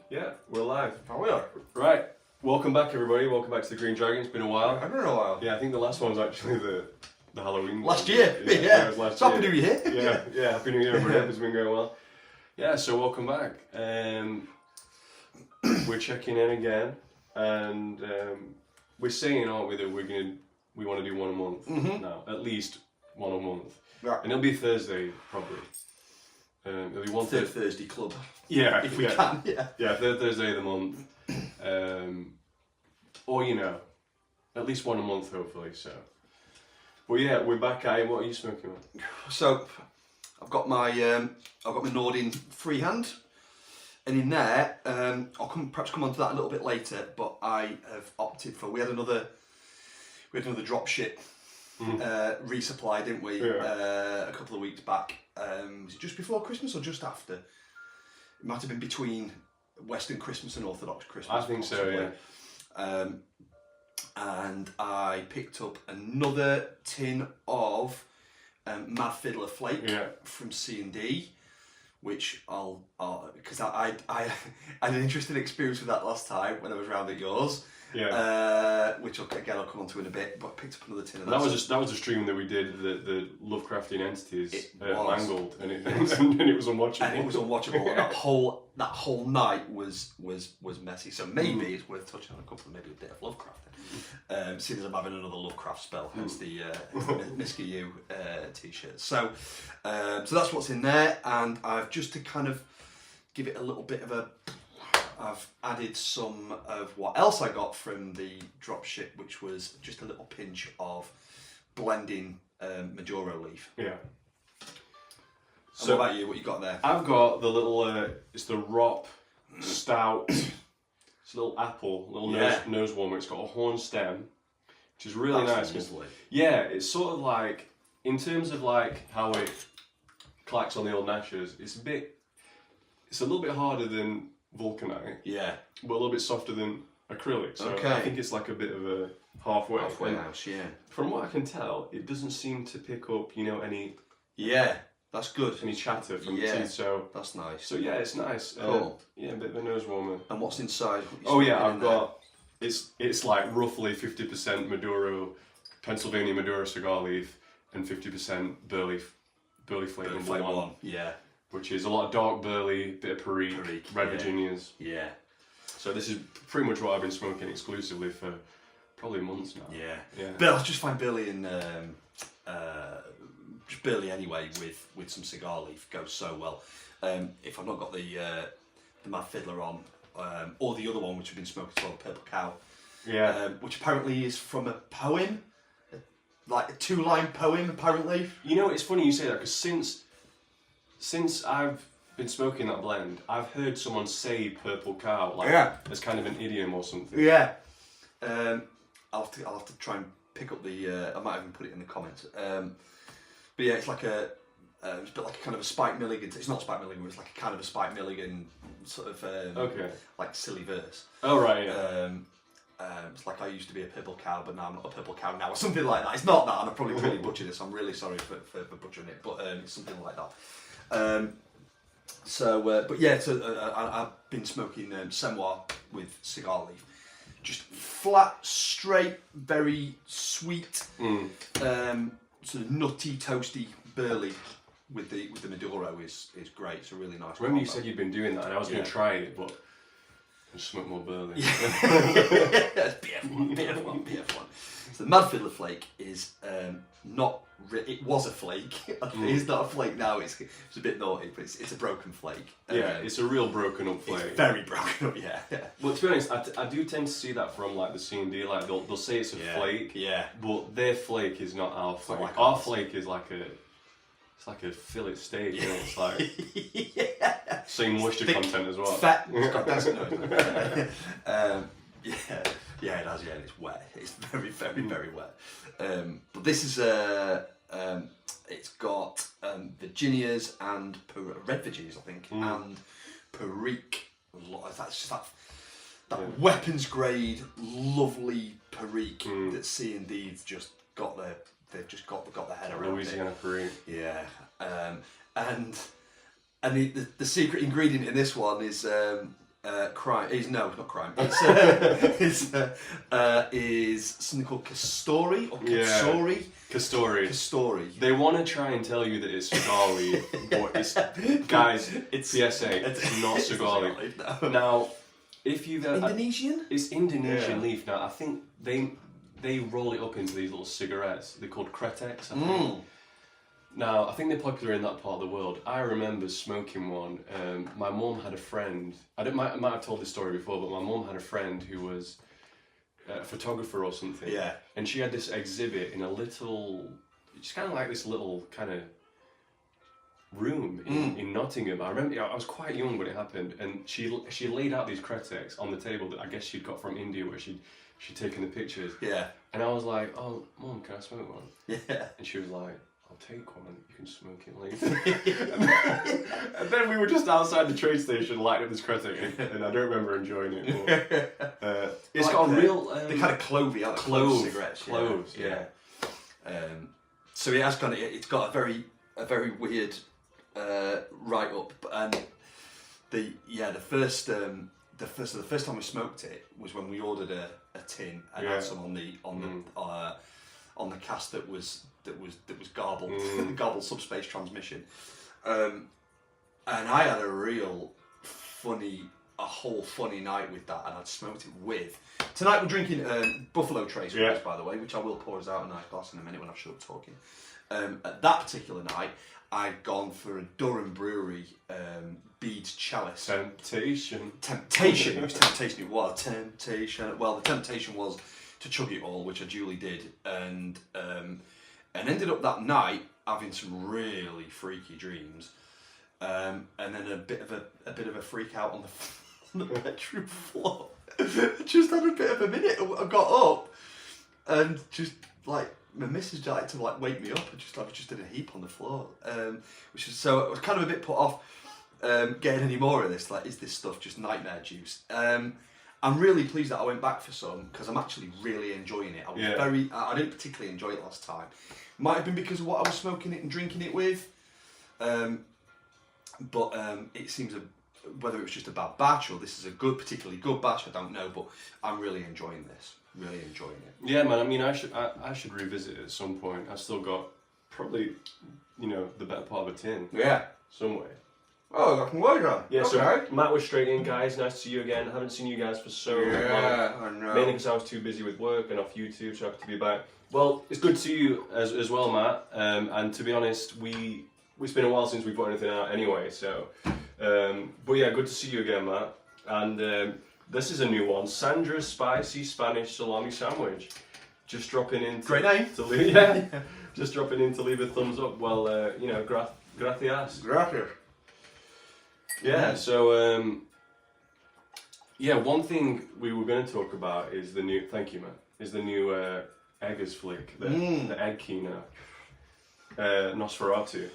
Yeah, we're live. Oh, we are. Right, welcome back everybody, welcome back to the Green Dragon. It's been a while. I've been a while. Yeah, I think the last one was actually the Halloween Last one. year. Yeah. It was last Happy year. New Year. Yeah, Happy New Year everybody. It's been going well. Yeah, so welcome back. We're checking in again, and we're saying, aren't we, that we want to do one a month now, at least one a month. Right. And it'll be Thursday probably. It'll be one Third Thursday club. Yeah, If we can, yeah. Yeah, third Thursday of the month. Or, at least one a month, hopefully, so. Well, yeah, we're back at it. What are you smoking on? So, I've got my Nordin freehand, and in there, I'll perhaps come on to that a little bit later. But I have opted for. We had another drop ship resupply, didn't we? Yeah. A couple of weeks back. Was it just before Christmas or just after? It might have been between Western Christmas and Orthodox Christmas. I think possibly. so, yeah. And I picked up another tin of Mad Fiddler Flake from C&D, which because I had an interesting experience with that last time when I was round at yours. Yeah. Which again I'll come on to in a bit, but I picked up another tin of That was a stream that we did, the Lovecraftian entities mangled, and it was unwatchable. And it was unwatchable. And that whole night was messy. So maybe it's worth touching on a couple, maybe a bit of Lovecraft. Seeing as I'm having another Lovecraft spell, hence the Miska U t-shirt. So that's what's in there, and I've just to kind of give it a little bit of a. I've added some of what else I got from the dropship, which was just a little pinch of blending Maduro leaf. Yeah. So what about you? What you got there? I've got the little, it's the Rop Stout, it's a little apple, little nose warmer. It's got a horn stem, which is really nice. Lovely. Yeah, it's sort of like, in terms of like how it clacks on the old Nashers, it's a little bit harder than Vulcanite, but a little bit softer than acrylic. So I think it's like a bit of a halfway house. Yeah. From what I can tell, it doesn't seem to pick up, any. Yeah, that's good. Any chatter from the teeth. So that's nice. So yeah, it's nice. Cool. Yeah, a bit of a nose warmer. And what's inside? I've got. It's like roughly 50% Maduro, Pennsylvania Maduro cigar leaf, and 50% burley flake number one. Yeah. Which is a lot of dark burley, bit of Perique, Red Virginias. Yeah. So this is pretty much what I've been smoking exclusively for probably months now. Yeah. But I just find burley and just burley anyway with some cigar leaf goes so well. If I've not got the Mad Fiddler on, or the other one which I've been smoking as well, the Purple Cow. Yeah. Which apparently is from a poem, like a 2-line poem apparently. It's funny you say that because since I've been smoking that blend, I've heard someone say Purple Cow as kind of an idiom or something. Yeah. I'll have to try and pick up the. I might even put it in the comments. But yeah, it's like it's a bit like a kind of a Spike Milligan. It's not Spike Milligan, but it's like a kind of a Spike Milligan sort of like silly verse. Oh right. Yeah. It's like I used to be a purple cow, but now I'm not a purple cow now, or something like that. It's not that, and I've probably really butchered this. I'm really sorry for butchering it, but it's something like that. But yeah, I've been smoking Semoir with cigar leaf, just flat, straight, very sweet, sort of nutty, toasty burley with the Maduro is great. It's a really nice. Remember you said you'd been doing that, and I was going to try it, but I smoke more burley. That's BF1. So the Mad Fiddler Flake is not. It was a flake. It's not a flake now. It's a bit naughty, but it's a broken flake. It's a real broken up flake. It's very broken up. Yeah. Well, to be honest, I do tend to see that from like the C&D. Like they'll say it's a flake. Yeah. But their flake is not our flake. Like our flake is like a fillet steak. It's like same moisture content as well. Fat. It's got yeah, it has. Yeah, and it's wet. It's very, very, very wet. But this is it's got Virginias and Red Virginias, I think, and Perique. That's that weapons grade, lovely Perique that C&D's just got their. They've just got their head around Louisiana Perique. Yeah, and the secret ingredient in this one is crime. It's not crime. Is something called Castori or Katsori. Castori. They want to try and tell you that it's cigar leaf, but it's PSA. It's not cigar leaf. No. Now, if you've Indonesian, it's Indonesian leaf. Now, I think they roll it up into these little cigarettes. They're called Kretex, I think. Now, I think they're popular in that part of the world. I remember smoking one. My mum had a friend. I might have told this story before, but my mum had a friend who was a photographer or something. Yeah. And she had this exhibit in a little, just kind of like this little kind of room in Nottingham. I remember I was quite young when it happened, and she laid out these Kretex on the table that I guess she'd got from India, where she'd taken the pictures. Yeah. And I was like, "Oh, Mum, can I smoke one?" Yeah. And she was like, "I'll take one and you can smoke it later." and then we were just outside the train station lighting up this Kretek, and I don't remember enjoying it. But, it's got a real... the kind of clovey, cigarettes. Cloves, yeah. So it has it's got a very weird write up, and the first time we smoked it was when we ordered a tin and had some on the cast that was garbled, the garbled subspace transmission, and I had a whole funny night with that, and I'd smoked it with. Tonight we're drinking Buffalo Trace, by the way, which I will pour us out a nice glass in a minute when I shut up talking. At that particular night, I'd gone for a Durham Brewery Beads Chalice. Temptation. It was temptation. Well, the temptation was to chug it all, which I duly did, and ended up that night having some really freaky dreams, and then a bit of a freak out on the bedroom floor. Just had a bit of a minute. I got up and just like my missus tried to like wake me up, and I was just in a heap on the floor, which is so I was kind of a bit put off getting any more of this. Like, is this stuff just nightmare juice? I'm really pleased that I went back for some, because I'm actually really enjoying it. I didn't particularly enjoy it last time. Might have been because of what I was smoking it and drinking it with. But it seems whether it was just a bad batch or this is a particularly good batch, I don't know. But I'm really enjoying this. Really enjoying it. Yeah, man. I mean, I should revisit it at some point. I've still got probably, the better part of a tin. Yeah. Somewhere. Oh, I can wait on. Yeah, okay. So Matt was straight in, guys. Nice to see you again. Haven't seen you guys for so long. I know. Mainly because I was too busy with work and off YouTube, so happy to be back. Well, it's good to see you as well, Matt. And to be honest, it's been a while since we put anything out anyway. So, but yeah, good to see you again, Matt. And this is a new one: Sandra's Spicy Spanish Salami Sandwich. Just dropping in. Great name. Just dropping in to leave a thumbs up. Well, gracias. Gracias. Yeah, so, one thing we were going to talk about is the new, thank you, man, is the new Eggers flick, the Egg Kino, Nosferatu.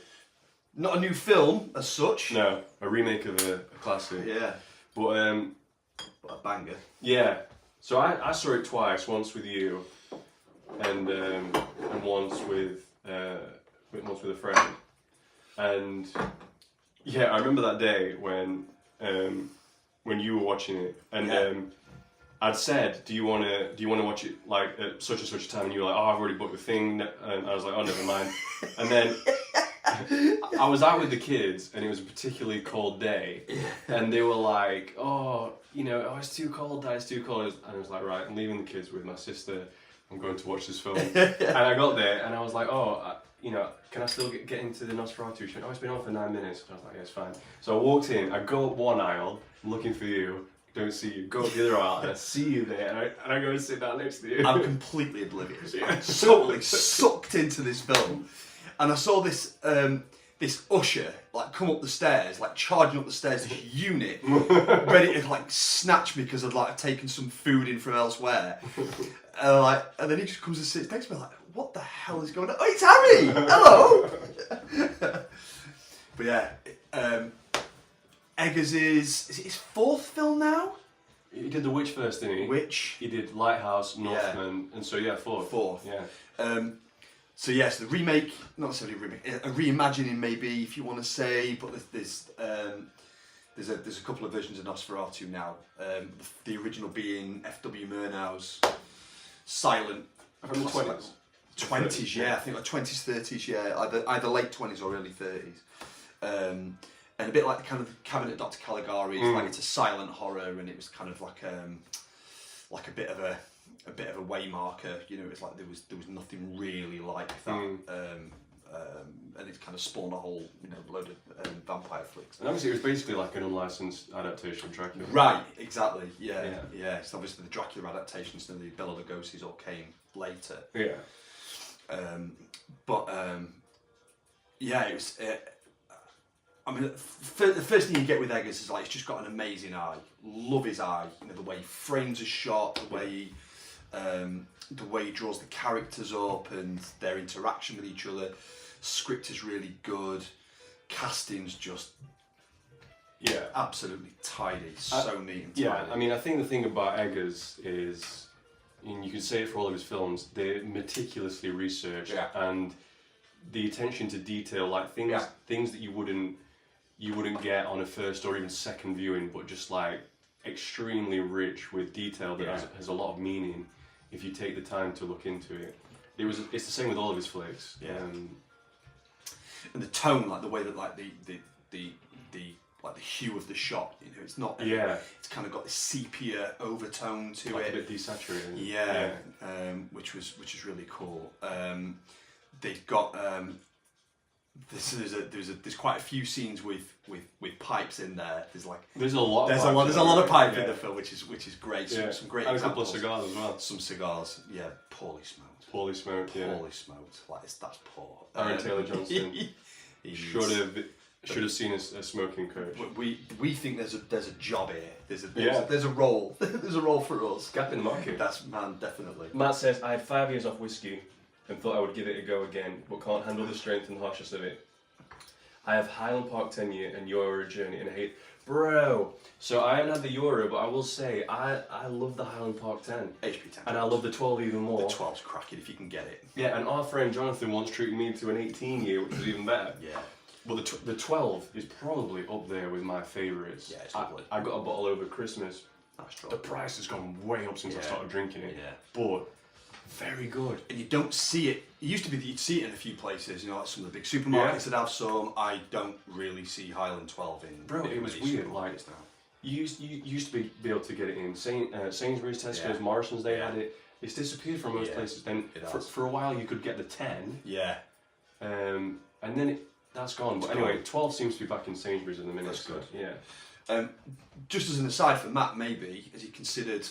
Not a new film as such. No, a remake of a classic. Yeah. But, a banger. Yeah, so I saw it twice, once with you, and once with a friend, and... Yeah, I remember that day when you were watching it, and I'd said, "Do you want to watch it like at such and such a time?" And you were like, "Oh, I've already booked the thing," and I was like, "Oh, never mind." And then I was out with the kids, and it was a particularly cold day, and they were like, "Oh, it's too cold, Dad, it's too cold," and I was like, "Right, I'm leaving the kids with my sister. I'm going to watch this film." And I got there, and I was like, "Oh." Can I still get into the Nosferatu? She went, "Oh, it's been on for 9 minutes." And I was like, "Yeah, it's fine." So I walked in, I go up one aisle, looking for you, don't see you, go up the other aisle, and I see you there, and I go and sit down next to you. I'm completely oblivious. I'm totally sucked into this film. And I saw this this usher like come up the stairs, like charging up the stairs, this unit, ready to like snatch me because I'd taken some food in from elsewhere. And then he just comes and sits next to me like, what the hell is going on? Oh, it's Harry! Hello! But yeah, Eggers is it his fourth film now? He did The Witch first, didn't he? Witch. He did Lighthouse, Northman, and so fourth. Fourth. Yeah. So yes, the remake, not necessarily a remake, a reimagining maybe, if you want to say, but there's There's a couple of versions of Nosferatu now. The original being F.W. Murnau's silent. From the 20s. 20s, yeah, I think like 20s, 30s, yeah, either late 20s or early 30s. And a bit like the kind of Cabinet Dr. Caligari, like it's a silent horror, and it was kind of like a bit of a waymarker. You know, it's like there was nothing really like that. And it's kind of spawned a whole load of vampire flicks. And obviously, it was basically like an unlicensed adaptation of Dracula. Right, exactly. Yeah. It's obviously the Dracula adaptations and the Bela Lugosi's all came later. Yeah. Yeah, it was. I mean, the first thing you get with Eggers is like it's just got an amazing eye. Love his eye. You know, the way he frames a shot, the way he draws the characters up and their interaction with each other. Script is really good. Casting's just absolutely tidy. So neat and tidy. Yeah, I mean, I think the thing about Eggers is, and you can say it for all of his films, they're meticulously researched and the attention to detail, like things that you wouldn't get on a first or even second viewing, but just like extremely rich with detail that has a lot of meaning if you take the time to look into it. It's the same with all of his flicks. Yeah. And the tone, like the way that like the hue of the shot, you know, it's not. It's kind of got this sepia overtone to like it. A bit desaturated. Yeah. Which is really cool. They've got there's quite a few scenes with pipes in there. There's a lot of pipe in the film, which is great. Some great and examples. a couple of cigars as well. Some cigars, poorly smoked. Poorly smoked, Poorly smoked. Like that's poor. Aaron Taylor Johnson should have seen a smoking coach. We think there's a job here. There's a role. There's a role for us. Gap in the market. That's definitely. Matt says, I had 5 years off whiskey and thought I would give it a go again, but can't handle the strength and harshness of it. I have Highland Park 10 year and Euro journey and I hate... Bro! So I haven't had the Euro, but I will say, I love the Highland Park 10. HP 10. And I love the 12 even more. The 12's cracking if you can get it. Yeah, and our friend Jonathan once treated me to an 18 year, which is even better. Yeah. Well, the 12 is probably up there with my favourites. Yeah, it's lovely. I got a bottle over Christmas. That's true. The price has gone way up since I started drinking it. Yeah. But very good. And you don't see it. It used to be that you'd see it in a few places, like some of the big supermarkets that have some. I don't really see Highland 12 in. Bro, it was weird. Like, you used to be able to get it in Sainsbury's, Tesco's, Morrison's, they had it. It's disappeared from most places. Then for a while you could get the 10. Yeah. And then that's gone. But anyway, 12 seems to be back in Sainsbury's in the minute. That's good. Yeah. Just as an aside for Matt, maybe, has he considered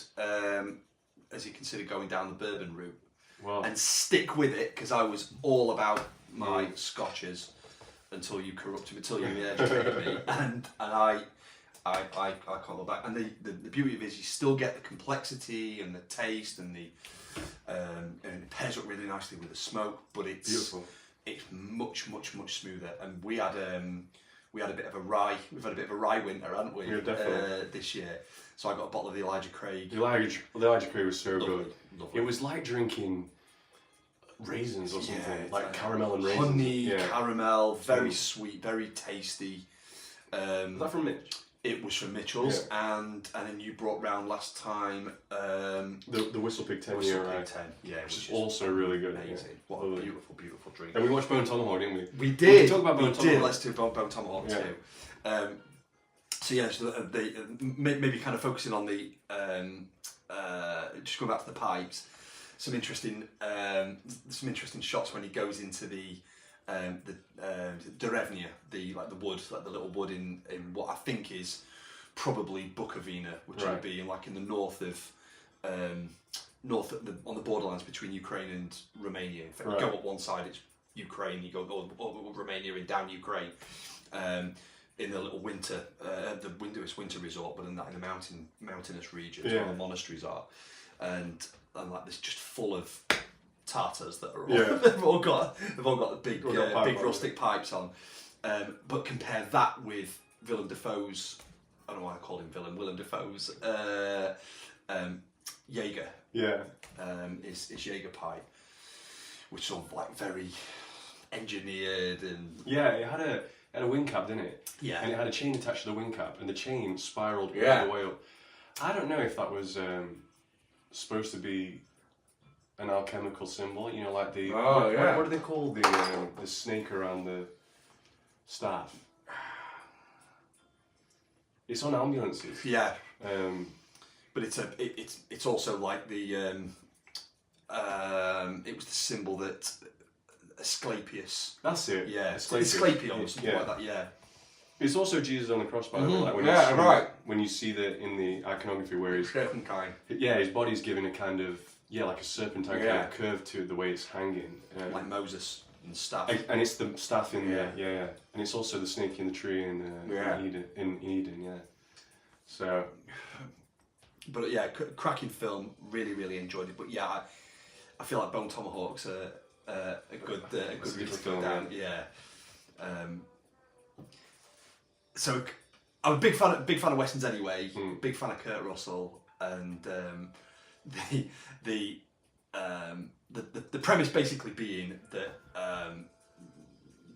going down the bourbon route? Well, and stick with it, because I was all about my scotches until you corrupted me, until you educated me, and I can't go back. And the beauty of it is you still get the complexity and the taste and and it pairs up really nicely with the smoke, but it's beautiful. It's much smoother. And we had a bit of a rye. We've had a bit of a rye winter, haven't we? Yeah, definitely. This year. So I got a bottle of the Elijah Craig. The Elijah Craig was so good. Lovely. It was like drinking raisins or something, like caramel and raisins. Honey, caramel, very sweet, very tasty. Was that from Mitch? It was from Mitchell's, and then you brought round last time the Whistle Pig 10 year, right? 10, which is also really good. Amazing. Yeah. What a beautiful drink. And we watched Bone Tomahawk, didn't we? We did. Talk about Bone Tomahawk. Let's do Bone Tomahawk too. So maybe kind of focusing on the just going back to the pipes. Some interesting shots when he goes into the Derevnia, the wood, like the little wood in what I think is probably Bukovina, which would be in the north of on the borderlands between Ukraine and Romania. In fact, you go up one side, it's Ukraine. You go over Romania and down Ukraine. In the little winter resort, but in the mountainous regions where the monasteries are, and like this just full of Tartars that are all they've all got the big rustic pipes on. But compare that with Willem Dafoe's, I don't know why I called him Willem Dafoe's Jaeger. Yeah. Is Jaeger pipe, which sort of like very engineered and it had had a wing cap, didn't it? Yeah. And it had a chain attached to the wing cap, and the chain spiraled all Yeah. the way up. I don't know if that was supposed to be an alchemical symbol, you know, like the what do they call the snake around the staff? It's on ambulances. Yeah. But it's also like the it was the symbol that Asclepius. That's it. Yeah, Asclepion or something like that. Yeah. It's also Jesus on the cross, by the way. Like when you see that in the iconography where he's serpentine. Yeah, his body's given a kind of like a serpentine kind of curve to the way it's hanging. Like Moses and staff. And it's the staff in there. Yeah. And it's also the snake in the tree in Eden. Yeah. So. But yeah, cracking film. Really, really enjoyed it. But yeah, I feel like Bone Tomahawk's a good route to go down. Yeah. So I'm a big fan of westerns anyway. Big fan of Kurt Russell, and the premise basically being that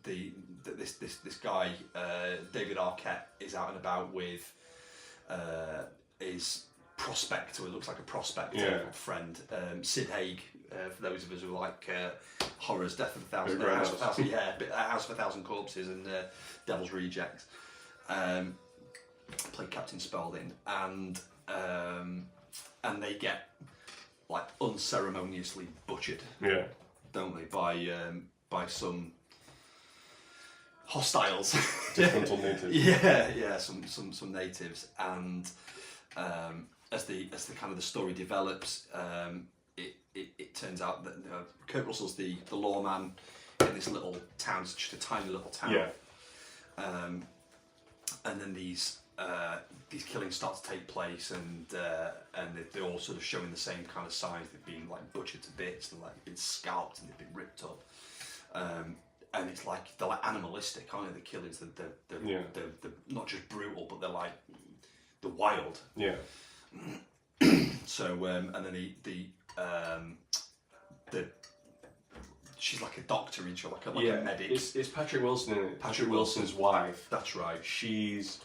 this guy David Arquette is out and about with his prospector, who looks like a prospector friend, Sid Haig. For those of us who like horrors, Death of a Thousand, House of a Thousand Corpses, and Devil's Rejects. Played Captain Spaulding, and they get like unceremoniously butchered, don't they, by some hostiles, disgruntled natives. Some natives, and as the kind of the story develops, it turns out that Kurt Russell's the lawman in this little town. It's just a tiny little town. And then these killings start to take place, and they're all sort of showing the same kind of signs. They've been like butchered to bits, and like been scalped, and they've been ripped up. And it's like they're like animalistic, aren't they? The killings, they're not just brutal, but they're wild. Yeah. So and then the she's like a doctor, and she's like a medic. It's Patrick Wilson, isn't it? Patrick Wilson's wife. That's right. He's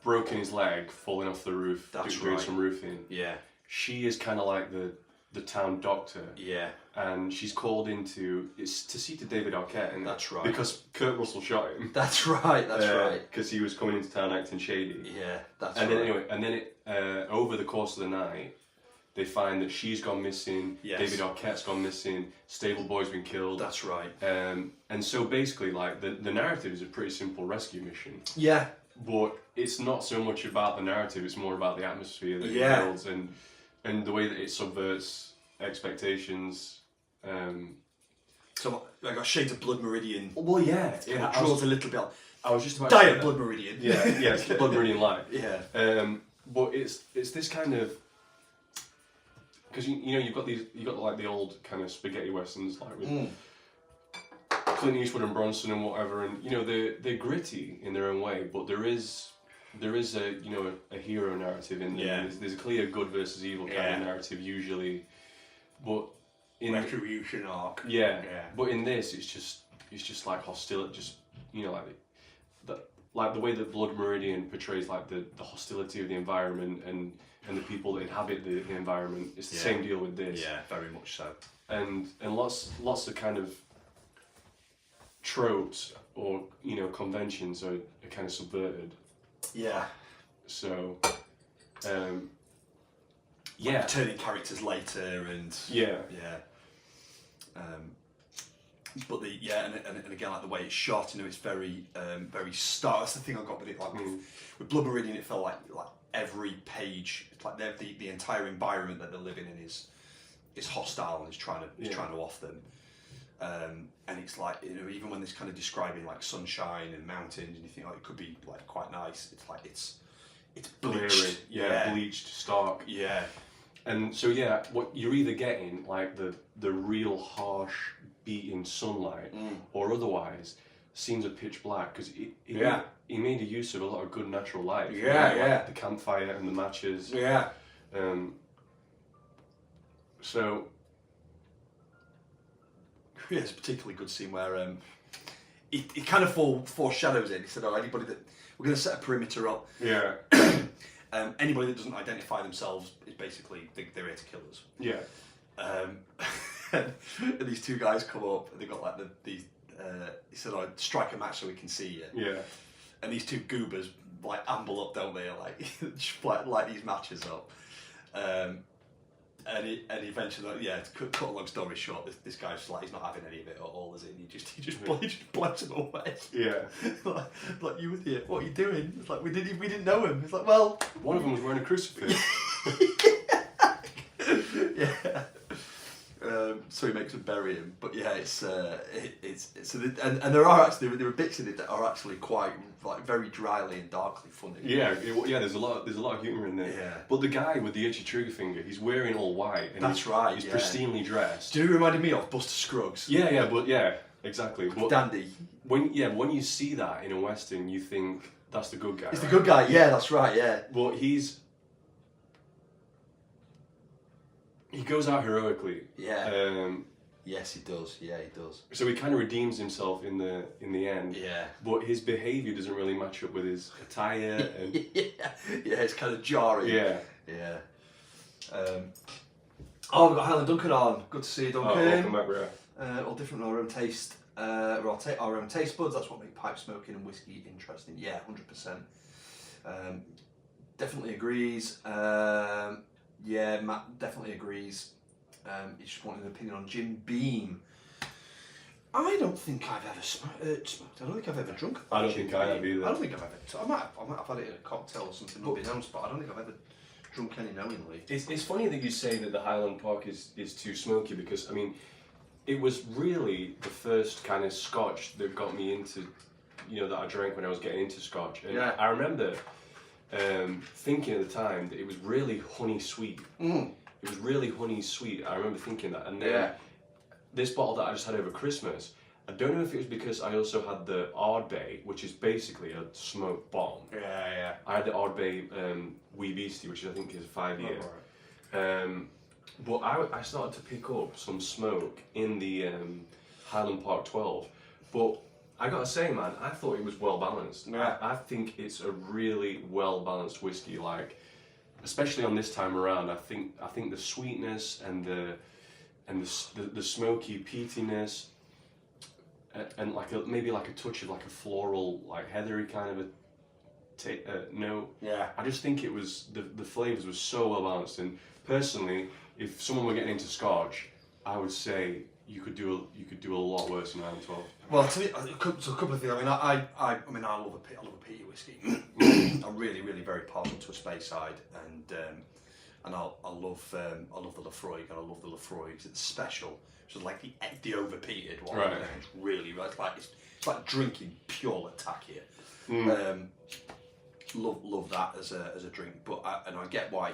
broken his leg falling off the roof. Doing some roofing. Yeah. She is kind of like the town doctor. Yeah. And she's called to see to David Arquette, and that's right. Because Kurt Russell shot him. That's right. Because he was coming into town acting shady. Yeah. That's right. Then anyway, and then over the course of the night, they find that she's gone missing. Yes. David Arquette's gone missing. Stable Boy's been killed. That's right. And so basically, like the narrative is a pretty simple rescue mission. Yeah. But it's not so much about the narrative; it's more about the atmosphere that it builds and the way that it subverts expectations. So I got shades of Blood Meridian. Well, yeah, it draws a little bit. I was just about Diet Blood Meridian. Yeah, it's Blood Meridian Light. Yeah. But it's this kind of, because you've got like the old kind of spaghetti westerns like with Clint Eastwood and Bronson and whatever, and they're gritty in their own way, but there is a hero narrative in there. Yeah. There's a clear good versus evil kind of narrative usually, but in retribution arc. Yeah. But in this, it's just like hostility, just like the way that Blood Meridian portrays like the hostility of the environment and the people that inhabit the environment. It's the same deal with this. Yeah, very much so. And lots of kind of tropes or conventions are kind of subverted. Yeah. So, like turning characters later and but and again, like the way it's shot, it's very very stark. That's the thing I got with it. Like with Blood Meridian, it felt like every page, it's like the entire environment that they're living in is hostile and is trying to off them. And it's like even when it's kind of describing like sunshine and mountains, and you think it could be like quite nice. It's like it's bleached, bleached, stark. Yeah. And so what you're either getting like the real harsh beating sunlight, or otherwise scenes of pitch black, because he made a use of a lot of good natural light. Like the campfire and the matches. Yeah. So. Yeah, it's a particularly good scene where he kind of foreshadows it. He said, anybody that we're going to set a perimeter up. Yeah. Anybody that doesn't identify themselves is basically they're here to kill us. Yeah. And these two guys come up and they got like these. He said, strike a match so we can see you. Yeah. And these two goobers like amble up, don't they? Like light these matches up. And eventually, cut a long story short, this guy's like, he's not having any of it at all, is he? And he just blows him away. Yeah. like you idiot, what are you doing? It's like we didn't know him. It's like, well, one of them was wearing a crucifix. Yeah. So he makes them bury him, but yeah, it's so there are bits in it that are actually quite like very dryly and darkly funny. Yeah, there's a lot of humour in there. Yeah. But the guy with the itchy trigger finger, he's wearing all white. And That's right. He's pristinely dressed. Do you know who reminded me of? Buster Scruggs. Yeah, exactly. But dandy. When you see that in a western, you think that's the good guy. He's the good guy. Yeah, that's right. Yeah. But he goes out heroically. Yeah. Yes, he does. Yeah, he does. So he kind of redeems himself in the end. Yeah. But his behaviour doesn't really match up with his attire. And yeah, it's kind of jarring. Yeah. Yeah. We've got Highland Duncan on. Good to see you, Duncan. Welcome back, bro. All different in our own taste. Our own taste buds. That's what makes pipe smoking and whiskey interesting. Yeah, 100%. Definitely agrees. Yeah, Matt definitely agrees. He just wanted an opinion on Jim Beam. I don't think I've ever smoked. I don't think I've ever drunk. I don't think I have either. I don't think I've ever. I might have had it in a cocktail or something unbeknownst, but I don't think I've ever drunk any knowingly. It's funny that you say that the Highland Park is too smoky, because I mean, it was really the first kind of Scotch that got me into, that I drank when I was getting into Scotch. And yeah. I remember thinking at the time that it was really honey sweet. It was really honey sweet. I remember thinking that. And then this bottle that I just had over Christmas, I don't know if it was because I also had the Ardbeg, which is basically a smoked bomb. Yeah. I had the Ardbeg Wee Beastie, which I think is a 5-year. But I started to pick up some smoke in the Highland Park 12. But I gotta say, man, I thought it was well balanced. Yeah. I think it's a really well balanced whiskey. Like, especially on this time around, I think the sweetness and the smoky peatiness, and maybe like a touch of like a floral, like heathery kind of a note. Yeah. I just think it was the flavors were so well balanced. And personally, if someone were getting into Scotch, I would say you could do a lot worse than Highland 12. Well, to me, a couple of things. I mean, I love a peaty whiskey. I'm really, really very partial to a Speyside, and I love the Lafroig, and I love the Lafroig. It's special, which is like the overpeated one. Right. And it's really it's like drinking pure Latakia. Love that as a drink, but I get why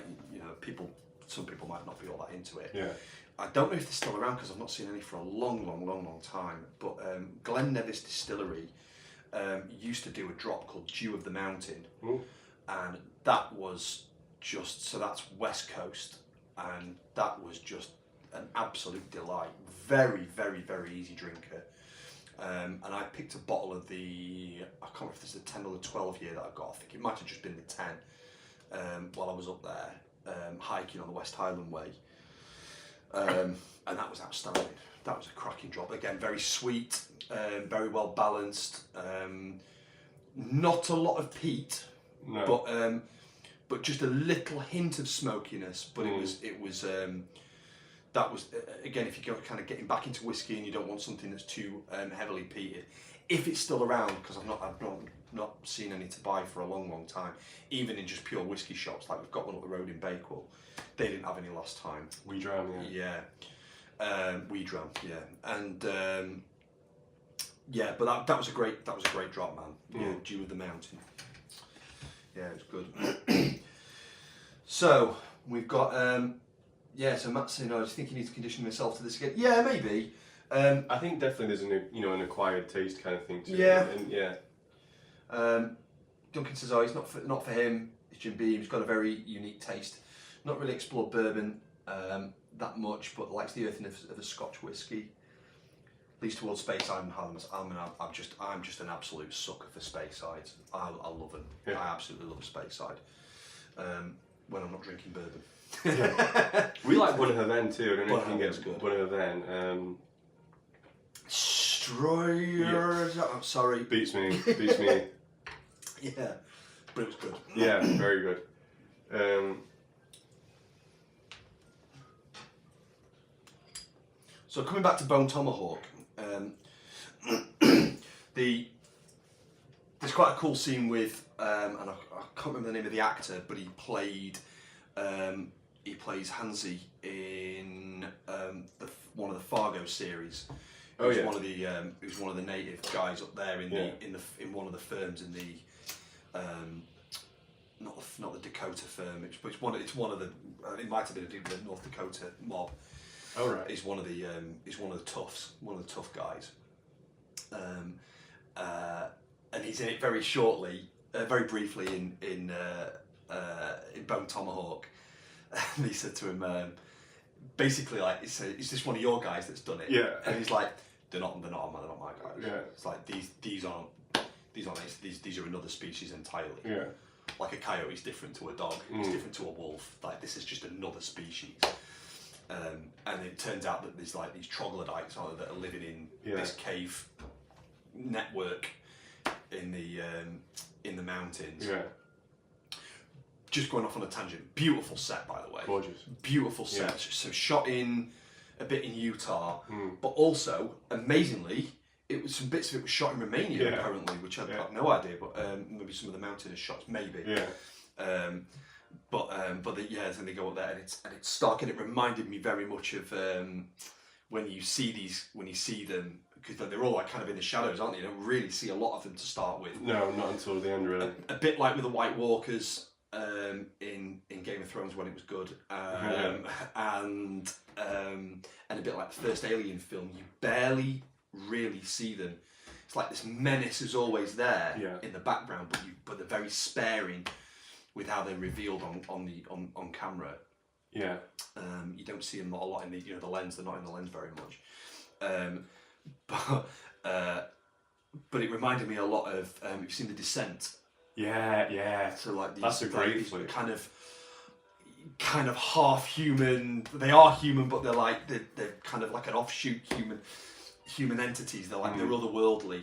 some people might not be all that into it. Yeah. I don't know if they're still around because I've not seen any for a long time. But Glen Nevis Distillery used to do a drop called Dew of the Mountain, and that was that's West Coast, and that was just an absolute delight. Very, very, very easy drinker. And I picked a bottle of I can't remember if this is the 10 or the 12 year that I got. I think it might have just been the 10 while I was up there hiking on the West Highland Way. And that was outstanding. That was a cracking drop. Again, very sweet, very well balanced. Not a lot of peat, but just a little hint of smokiness. But it was that was again, if you're kind of getting back into whiskey and you don't want something that's too heavily peated, if it's still around, because I've not seen any to buy for a long time, even in just pure whiskey shops. Like we've got one up the road in Bakewell. They didn't have any last time. We Dram, yeah. We Dram, yeah. And but that was a great drop, man. Yeah, Dew of the Mountain. Yeah, it was good. So we've got so Matt's saying, I just think you need to condition yourself to this again. Yeah, maybe. I think definitely there's an acquired taste kind of thing to it. Duncan says, he's not for him. It's Jim Beam. He's got a very unique taste. Not really explored bourbon that much, but likes the earthiness of a Scotch whiskey. Leads Towards Speyside and Harlem. I'm just an absolute sucker for Speyside. I love them. Yeah. I absolutely love Speyside. When I'm not drinking bourbon. Yeah. We like Bunnahabhain too. I don't know if you can get good. Bunnahabhain. Destroyer. Yeah. I'm sorry. Beats me. Yeah, but it was good. Yeah, very good. So coming back to Bone Tomahawk, there's quite a cool scene with, and I can't remember the name of the actor, but he plays Hansi in one of the Fargo series. He was one of the native guys up there in one of the firms in the not the Dakota firm. It's one of the. It might have been the North Dakota mob. Oh right. He's one of the toughs, one of the tough guys. And he's in it very shortly, very briefly in Bone Tomahawk. And he said to him, basically like, "Is this one of your guys that's done it?" Yeah. And he's like, "They're not my guys." Yeah. It's like these aren't these are another species entirely. Yeah. Like a coyote's different to a dog. It's different to a wolf. Like this is just another species. And it turns out that there's like these troglodytes that are living in this cave network in the mountains. Yeah. Just going off on a tangent. Beautiful set, by the way. Gorgeous. Beautiful set. Yeah. So shot in a bit in Utah, but also amazingly, some bits of it was shot in Romania apparently, which I had no idea. But maybe some of the mountainous shots, maybe. Yeah. Then they go up there and it's stark, and it reminded me very much of when you see them, because they're all like kind of in the shadows, aren't they? You don't really see a lot of them to start with. No, not until the end, really. A bit like with the White Walkers in Game of Thrones when it was good, and a bit like the first Alien film. You barely really see them. It's like this menace is always there in the background, but they're very sparing with how they're revealed on camera. Yeah. You don't see them a lot in the lens. They're not in the lens very much. But it reminded me a lot of. You've seen The Descent. Yeah. So like these, that's a great flick. Kind of half human. They are human, but they're kind of like an offshoot human entities. They're like they're otherworldly.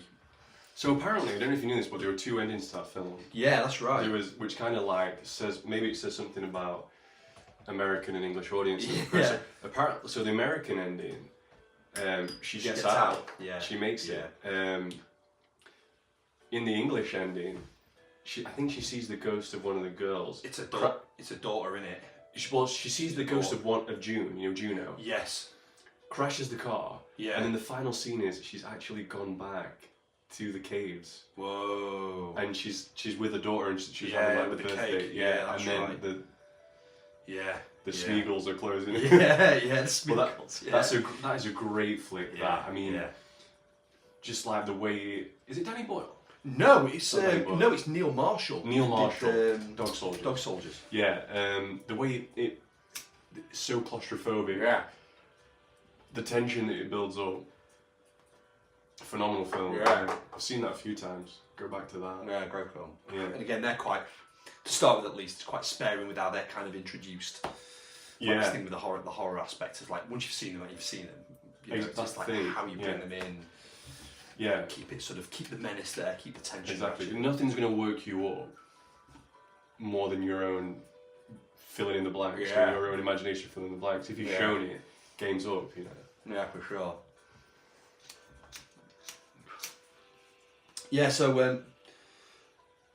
So apparently, I don't know if you knew this, but there were two endings to that film. Yeah, that's right. There was, which kind of like says something about American and English audiences. Yeah. So apparently, so the American ending, she gets out. Yeah. She makes it. In the English ending, I think she sees the ghost of one of the girls. It's a daughter, in it. She sees the ghost of June. Juno. Yes. Crashes the car. Yeah. And then the final scene is she's actually gone back to the caves. Whoa. And she's with her daughter and she's having like the birthday. Cake. Yeah, that's and then right. the Smeagol's are closing. The Smeagol's. That is a great flick. Yeah. That, I mean, just like the way, is it Danny Boyle? No, it's Neil Marshall. Neil Marshall. Did, Dog Soldiers. Dog Soldiers. Yeah. The way it's so claustrophobic. Yeah. The tension that it builds up. Phenomenal film. Yeah. I've seen that a few times. Go back to that. Yeah, great film. Yeah. And again, they're quite, to start with at least, it's quite sparing with how they're kind of introduced. Like this thing with the horror aspect is like once you've seen them, you've seen them. You know, that's it's like thing. how you bring them in. Yeah. Keep the menace there, keep the tension. Exactly. Actually. Nothing's going to work you up more than your own filling in the blanks, or your own imagination filling in the blanks. If you've shown it, game's up, Yeah, for sure. Yeah, so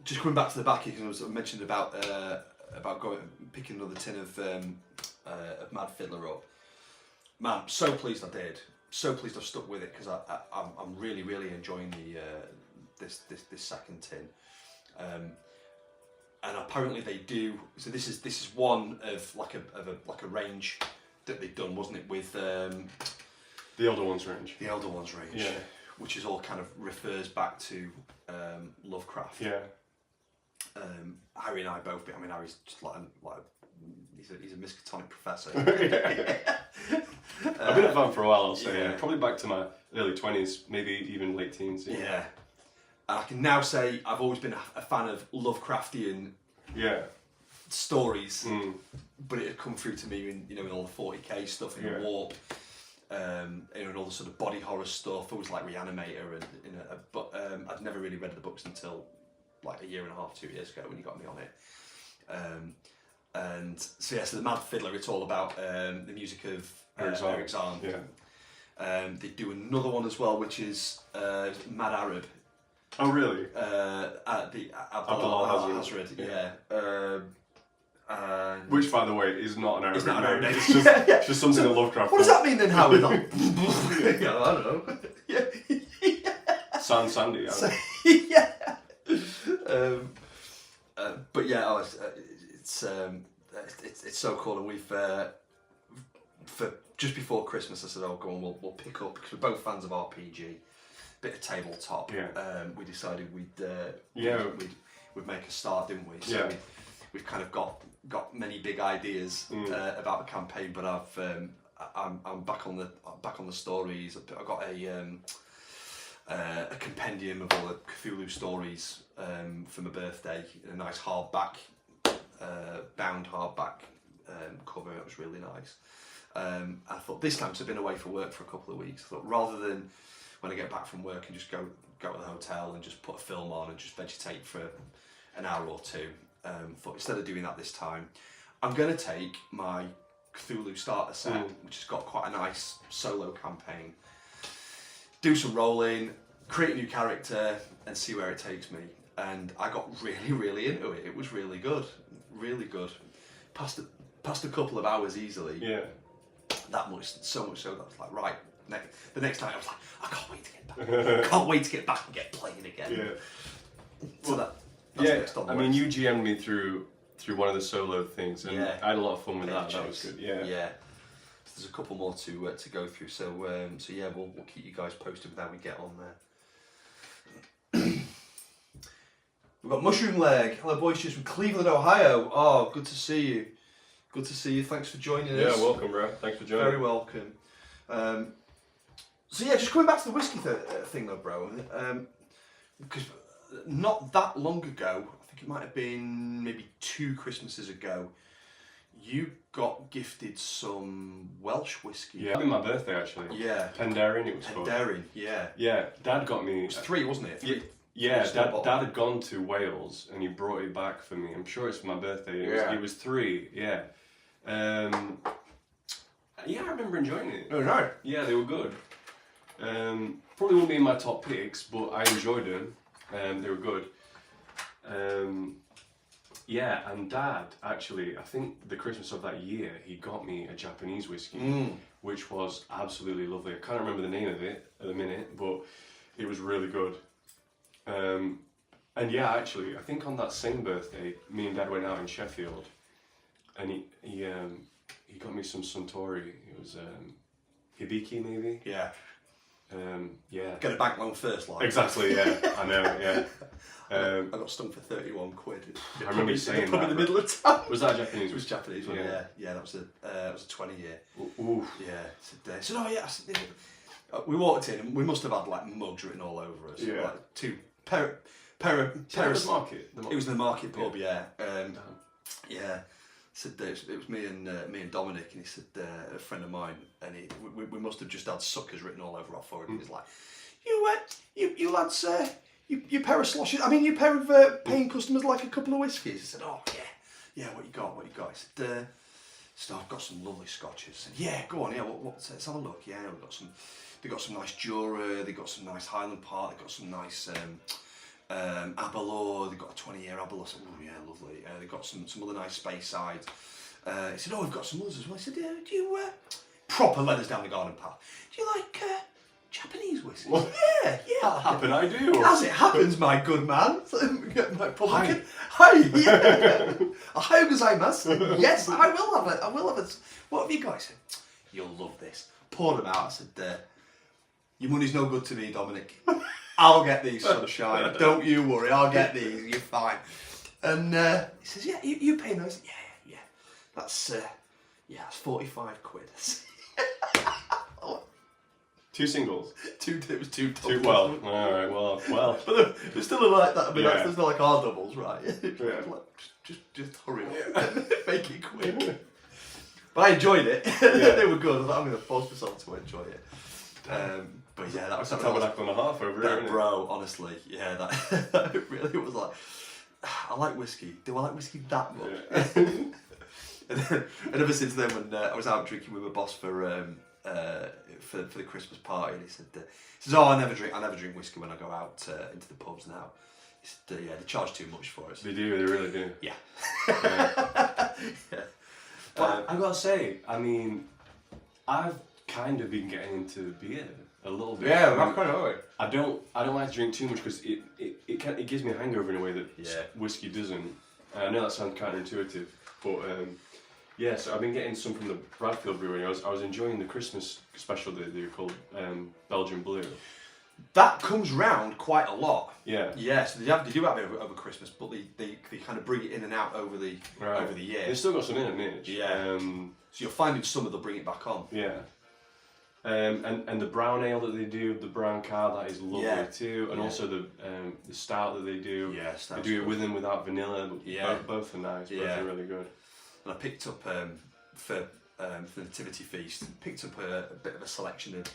just coming back to the back, because I mentioned about picking another tin of Mad Fiddler up. Man, so pleased I did. So pleased I've stuck with it because I'm really enjoying this second tin. And apparently they do. So this is one of like a range that they've done, wasn't it? With the Elder Ones range. The Elder Ones range. Yeah. Which is all kind of refers back to Lovecraft. Yeah. Harry and I both. I mean, Harry's just like he's a Miskatonic professor. I've been a fan for a while, I'll say. Yeah. Yeah. Probably back to my early 20s, maybe even late teens. Yeah. And I can now say I've always been a fan of Lovecraftian stories, but it had come through to me in all the 40k stuff in the Warp, and all the sort of body horror stuff. It was like Reanimator, but I'd never really read the books until like a year and a half, 2 years ago when you got me on it. And so the Mad Fiddler, it's all about the music of Eric Zahn. Yeah. They do another one as well, which is Mad Arab. Oh really? The Abdullah Hazred, yeah. Which, by the way, is not an Arabic It's not an Arabic name. name. It's just something that Lovecraft. What does that mean then, Howard? Like, yeah, I don't know. Sandy. Yeah. But yeah, it's so cool, and we've for just before Christmas, I said, "Oh, go on, we'll pick up," because we're both fans of RPG, bit of tabletop. Yeah. We decided we'd make a start, didn't we? So yeah. We've kind of got many big ideas about the campaign, but I'm back on the stories. I've got a compendium of all the Cthulhu stories for my birthday in a nice hardback, bound hardback cover. It was really nice. I thought this time, 'cause I've been away for work for a couple of weeks, I thought rather than when I get back from work and just go to the hotel and just put a film on and just vegetate for an hour or two, thought instead of doing that this time, I'm going to take my Cthulhu starter set, which has got quite a nice solo campaign, do some rolling, create a new character, and see where it takes me. And I got really, really into it. It was really good, really good. Passed a couple of hours easily. Yeah. That much, so much so that I was like, right. The next time I was like, I can't wait to get back. I can't wait to get back and get playing again. Yeah. So that's next on the I mean, list. you GM'd me through one of the solo things, and I had a lot of fun with that. That was good. Yeah. Yeah. So there's a couple more to go through. So yeah, we'll keep you guys posted with how we get on there. We've got Mushroom Leg. Hello, boys, just from Cleveland, Ohio. Oh, good to see you. Good to see you. Thanks for joining us. Yeah, welcome, bro. Thanks for joining. Very welcome. So yeah, just coming back to the whiskey thing though, bro. Because not that long ago, I think it might have been maybe 2 Christmases ago, you got gifted some Welsh whiskey. Yeah, it'd been my birthday actually. Yeah. Penderyn, it was called. Penderyn, yeah. Yeah, Dad got me. It was 3, wasn't it? Yeah, Dad had gone to Wales and he brought it back for me. I'm sure it's for my birthday. It was 3, yeah. Yeah, I remember enjoying it. Oh, no. Yeah, they were good. Probably wouldn't be in my top picks, but I enjoyed them. They were good. Yeah, and Dad, actually, I think the Christmas of that year, he got me a Japanese whiskey, which was absolutely lovely. I can't remember the name of it at the minute, but it was really good. And yeah, actually, I think on that same birthday, me and Dad went out in Sheffield, and he got me some Suntory. It was Hibiki, maybe. Yeah. Yeah. Get a bank loan first, like. Exactly. Yeah. I know. Yeah. I got stung for 31 quid. I remember you saying probably that. in the middle of town. Was that Japanese? It was Japanese one. Yeah. Yeah. That was a 20 year. Ooh. Yeah. So no, yeah. We walked in and we must have had like mugs written all over us. Yeah. Like 2 Paris market. It was in the market pub. Yeah. Yeah. Said it was me and Dominic, and he said a friend of mine, and we must have just had suckers written all over our forehead. And he was like, you lads, you pair of sloshes. I mean, you pair of paying customers like a couple of whiskies. I said, oh yeah. What you got? He said, so I've got some lovely scotches. I said, yeah, go on. Yeah, let's have a look. Yeah, we've got some. They got some nice Jura. They got some nice Highland Park. They got some nice. Aberlour, they've got a 20-year Aberlour. So, oh yeah, lovely. They've got some other nice Speyside. He said, oh, we've got some others as well. I said, yeah, do you proper led us down the garden path? Do you like Japanese whiskey? Yeah. That happen, I do. As it happens, my good man. My publican. Hi. Yeah. Ohayou gozaimasu. Yes, I will have it. What have you got? He said, you'll love this. Poured them out. I said, your money's no good to me, Dominic. I'll get these, sunshine. Don't you worry. I'll get these. You're fine. And he says, yeah, you pay those. Yeah. That's 45 quid. 2 singles. It was two doubles. Well, all right, well. But there's still like that. I mean, Yeah. there's still like our doubles, right? Yeah. Just hurry up, make it quick. But I enjoyed it. Yeah. They were good. I thought I'm going to force myself to enjoy it. But yeah, that was That's a tabernacle and a half over here, isn't it? bro. Honestly, yeah, that it really was like. I like whiskey. Do I like whiskey that much? Yeah. and ever since then, when I was out drinking with my boss for the Christmas party, and he says, "Oh, I never drink whiskey when I go out into the pubs now." He said, "Yeah, they charge too much for us." They do, they really do. Yeah. Yeah. But I've got to say, I mean, I've kind of been getting into beer a little bit. Yeah, I mean, that's kind of right. I don't like to drink too much because it gives me a hangover in a way that whiskey doesn't. And I know that sounds counterintuitive, but yeah. So I've been getting some from the Bradfield Brewery. I was enjoying the Christmas special that they were called Belgian Blue. That comes round quite a lot. Yeah. Yeah, so they do have it over Christmas, but they kind of bring it in and out over the year. They've still got some in it, Mitch. Yeah. So you're finding summer they'll bring it back on. Yeah. And the brown ale that they do, the brown car, that is lovely too. And also the stout that they do. Yeah, they do it with and without vanilla. But both are nice. Both are really good. And I picked up for the Nativity Feast, picked up a bit of a selection of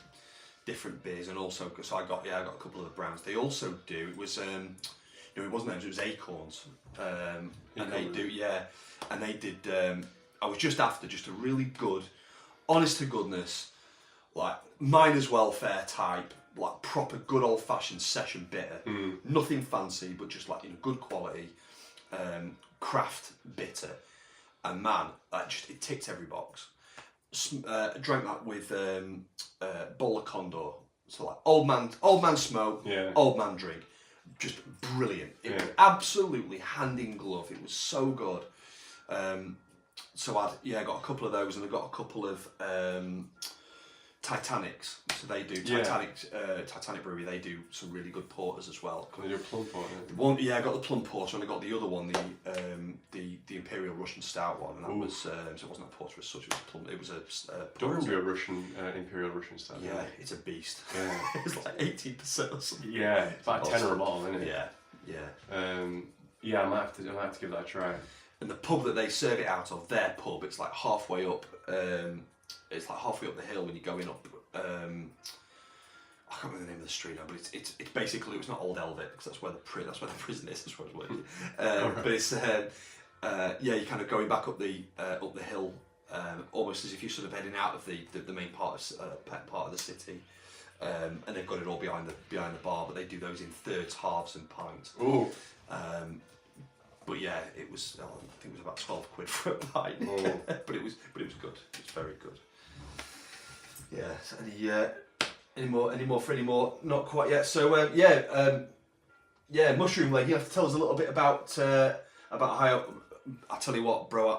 different beers, and also so I got a couple of the browns. They also do, it was it wasn't those, it was Acorns, and they do and they did. I was just after just a really good, honest to goodness, like miners' welfare type, like proper good old fashioned session bitter. Nothing fancy, but just like good quality, craft bitter. And man, it ticked every box. Drank that with bowl of Condor, so like old man smoke, old man drink, just brilliant. It was absolutely hand in glove. It was so good. So I got a couple of those, and I got a couple of Titanics. So they do Titanic Brewery. They do some really good porters as well. They do a plum porter. I got the plum porter, and I got the other one, the Imperial Russian Stout one, and that was so it wasn't a porter as such. It was a plum. It was a. Don't do a Russian Imperial Russian Stout. Yeah, it's a beast. Yeah. It's like 18% or something. Yeah, it's about a tenner a bottle, isn't it? Yeah. I might have to give that a try. And the pub that they serve it out of, their pub, it's like halfway up. It's like halfway up the hill when you're going up. I can't remember the name of the street now, but it's basically, it's not Old Elvic because that's where the prison is. That's where I was working. But it's you're kind of going back up the hill, almost as if you're sort of heading out of the main part of the city. And they've got it all behind the bar, but they do those in thirds, halves, and pints. Ooh. But yeah, it was. I think it was about £12 for a pint. but it was good. It was very good. Yeah. So any more for any more? Not quite yet. So Mushroom Leg. You have to tell us a little bit about how. I tell you what, bro.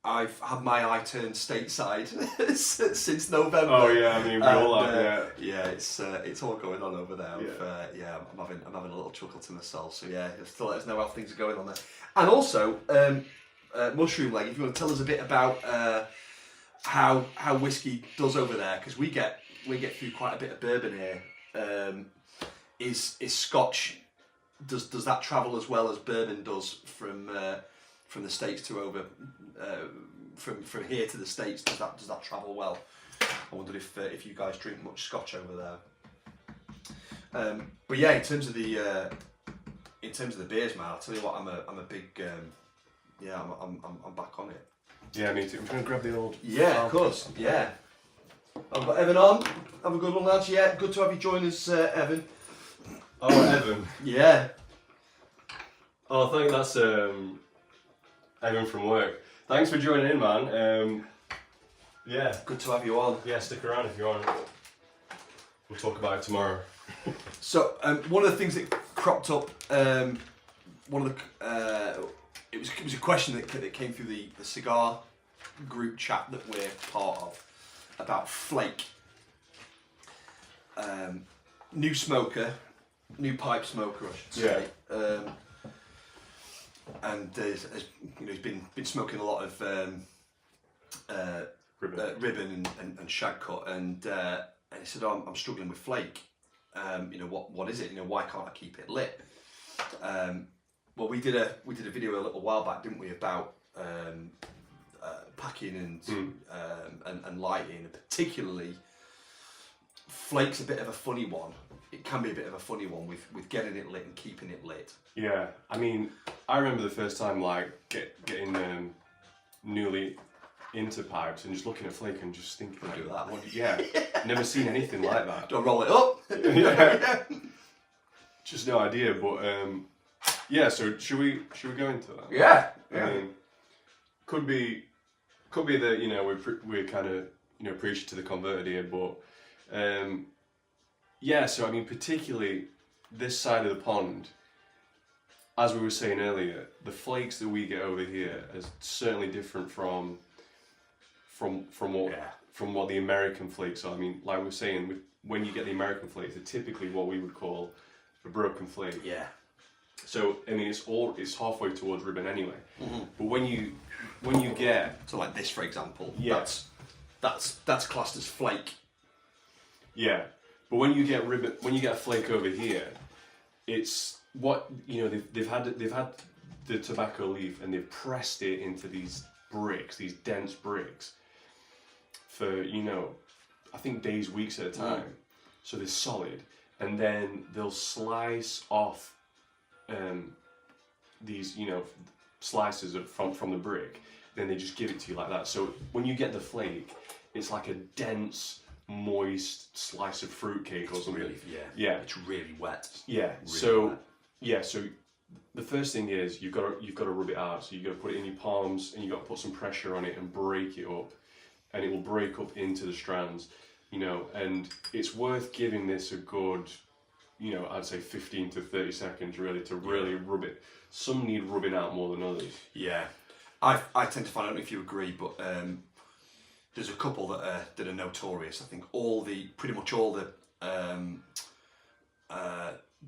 I've had my eye turned stateside since November. Oh yeah, I mean we all have. Yeah, it's all going on over there. I'm having a little chuckle to myself. So yeah, just to let us know how things are going on there. And also, Mushroom Leg, if you want to tell us a bit about how whiskey does over there, because we get through quite a bit of bourbon here. Is Scotch? Does that travel as well as bourbon does from the States to over from here to the States? Does that travel well? I wondered if you guys drink much Scotch over there. But yeah, in terms of the beers, man, I'll tell you what, I'm a big I'm back on it. Yeah, me too. I'm going to grab the old. Yeah, of course. Yeah. I've got Evan on. Have a good one, lads. Yeah, good to have you join us, Evan. Oh, Evan. Yeah. Oh, I think that's Evan from work. Thanks for joining in, man. Yeah. Good to have you on. Yeah, stick around if you want. We'll talk about it tomorrow. So, one of the things that cropped up, it was a question that came through the cigar group chat that we're part of about flake. New smoker, new pipe smoker, I should say. Yeah. And he's been smoking a lot of ribbon and shag cut, and he said, oh, I'm struggling with flake. You know, what is it? You know, why can't I keep it lit? Well, we did a video a little while back, didn't we, about packing and lighting, and particularly flake's a bit of a funny one. It can be a bit of a funny one with getting it lit and keeping it lit. Yeah, I mean, I remember the first time like getting newly into pipes and just looking at flake and just thinking, like, do that. Yeah, never seen anything like that. Don't roll it up. Yeah. Just no idea, but yeah. So should we go into that? Yeah. I mean, could be that, you know, we're kind of, you know, preaching to the converted here, but yeah. So I mean, particularly this side of the pond, as we were saying earlier, the flakes that we get over here is certainly different from what the American flakes are. I mean, like we were saying, when you get the American flakes, they're typically what we would call a broken flake. Yeah. So I mean, it's halfway towards ribbon anyway. Mm-hmm. But when you get, so like this, for example, yes, that's classed as flake. Yeah, but when you get a flake over here, it's what, you know, they've had the tobacco leaf and they've pressed it into these bricks, these dense bricks, for, you know, I think days, weeks at a time. So they're solid, and then they'll slice off these, you know, slices from the brick. Then they just give it to you like that. So when you get the flake, it's like a dense, moist slice of fruitcake or something. Really, yeah. It's really wet. Yeah. Really wet. So the first thing is you've got to rub it out. So you've got to put it in your palms and you've got to put some pressure on it and break it up, and it will break up into the strands, you know. And it's worth giving this a good, you know, I'd say 15 to 30 seconds really to really rub it. Some need rubbing out more than others. Yeah. I tend to find, I don't know if you agree, but there's a couple that are notorious. I think pretty much all the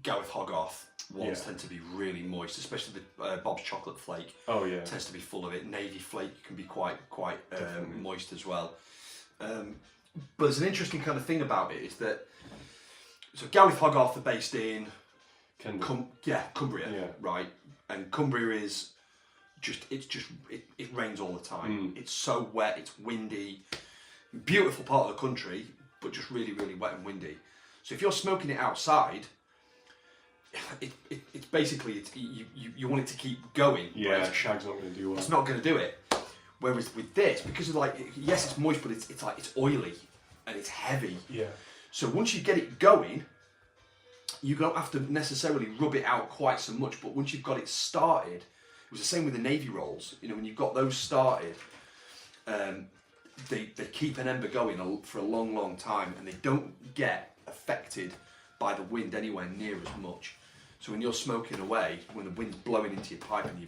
Gowith Hogarth ones tend to be really moist, especially the Bob's Chocolate Flake. Oh yeah, tends to be full of it. Navy Flake can be quite moist as well. But there's an interesting kind of thing about it, is that so Gowith Hogarth are based in Cumbria, right? And Cumbria is it rains all the time. It's so wet, it's windy, beautiful part of the country, but just really, really wet and windy. So if you're smoking it outside, it's basically you want it to keep going. Yeah, right? shag's not going to do well. It's not going to do it. Whereas with this, because of yes, it's moist, but it's oily and it's heavy. Yeah. So once you get it going, you don't have to necessarily rub it out quite so much. But once you've got it started, it was the same with the Navy rolls. You know, when you've got those started, they keep an ember going for a long, long time, and they don't get affected by the wind anywhere near as much. So when you're smoking away, when the wind's blowing into your pipe and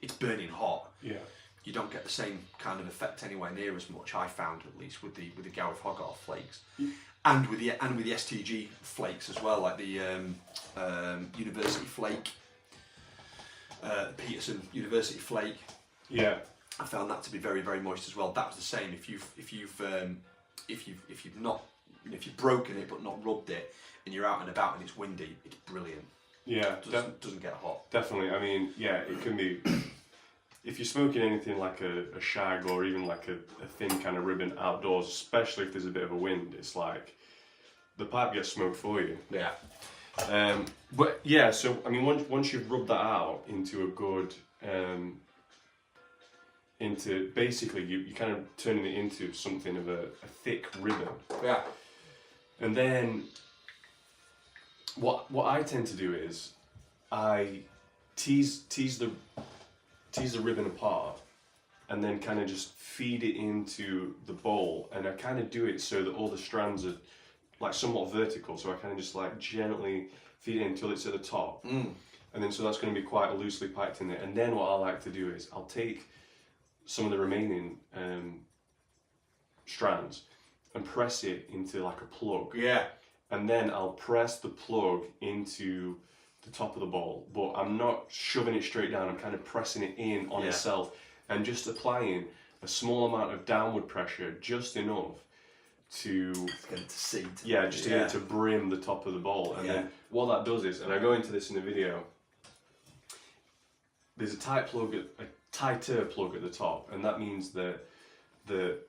it's burning hot, you don't get the same kind of effect anywhere near as much. I found, at least, with the Gowith Hogarth flakes, and with the STG flakes as well, like the University Flake, Peterson University Flake. Yeah, I found that to be very, very moist as well. That was the same. If you've broken it but not rubbed it, and you're out and about and it's windy, it's brilliant. Yeah, it doesn't get hot. Definitely. I mean, yeah, it can be. If you're smoking anything like a shag or even like a thin kind of ribbon outdoors, especially if there's a bit of a wind, it's like the pipe gets smoked for you. Yeah. But yeah, so I mean, once you've rubbed that out into a good, into basically you kind of turning it into something of a thick ribbon. Yeah. And then what I tend to do is I tease the ribbon apart and then kind of just feed it into the bowl, and I kind of do it so that all the strands are like somewhat vertical, so I kind of just like gently feed it until it's at the top, and then so that's going to be quite loosely piped in there. And then what I like to do is I'll take some of the remaining strands and press it into like a plug. Yeah. And then I'll press the plug into the top of the bowl, but I'm not shoving it straight down. I'm kind of pressing it in on itself and just applying a small amount of downward pressure, just enough to get it to seat. Yeah, just to get it to brim the top of the bowl. And then what that does is, and I go into this in the video, there's a tighter plug at the top, and that means that the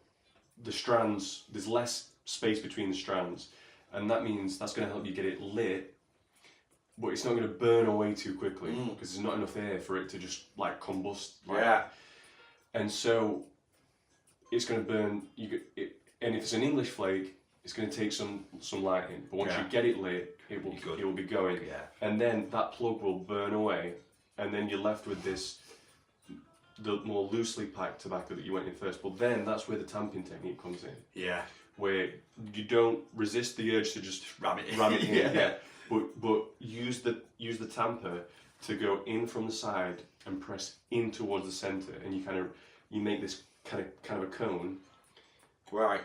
strands, there's less space between the strands, and that means that's going to help you get it lit, but it's not going to burn away too quickly because there's not enough air for it to just like combust. And so it's going to burn. And if it's an English flake, it's going to take some lighting. But once you get it lit, it will be going. Yeah. And then that plug will burn away, and then you're left with the more loosely packed tobacco that you went in first. But then that's where the tamping technique comes in. Yeah. Where you don't resist the urge to just ram it in. But use the tamper to go in from the side and press in towards the centre, and you make this kind of a cone. Right.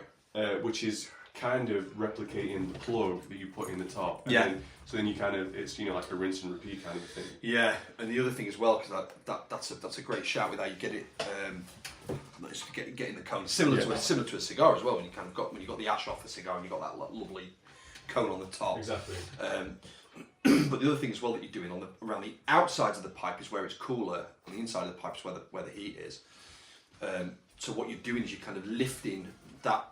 Which is kind of replicating the plug that you put in the top. And so then you it's like a rinse and repeat kind of thing. Yeah, and the other thing as well, because that's a great shout with how you get it, getting the cone similar to a cigar as well. When you got the ash off the cigar and you got that lovely cone on the top. Exactly. But the other thing as well that you're doing around the outsides of the pipe is where it's cooler, on the inside of the pipe is where the heat is. So what you're doing is you're kind of lifting that.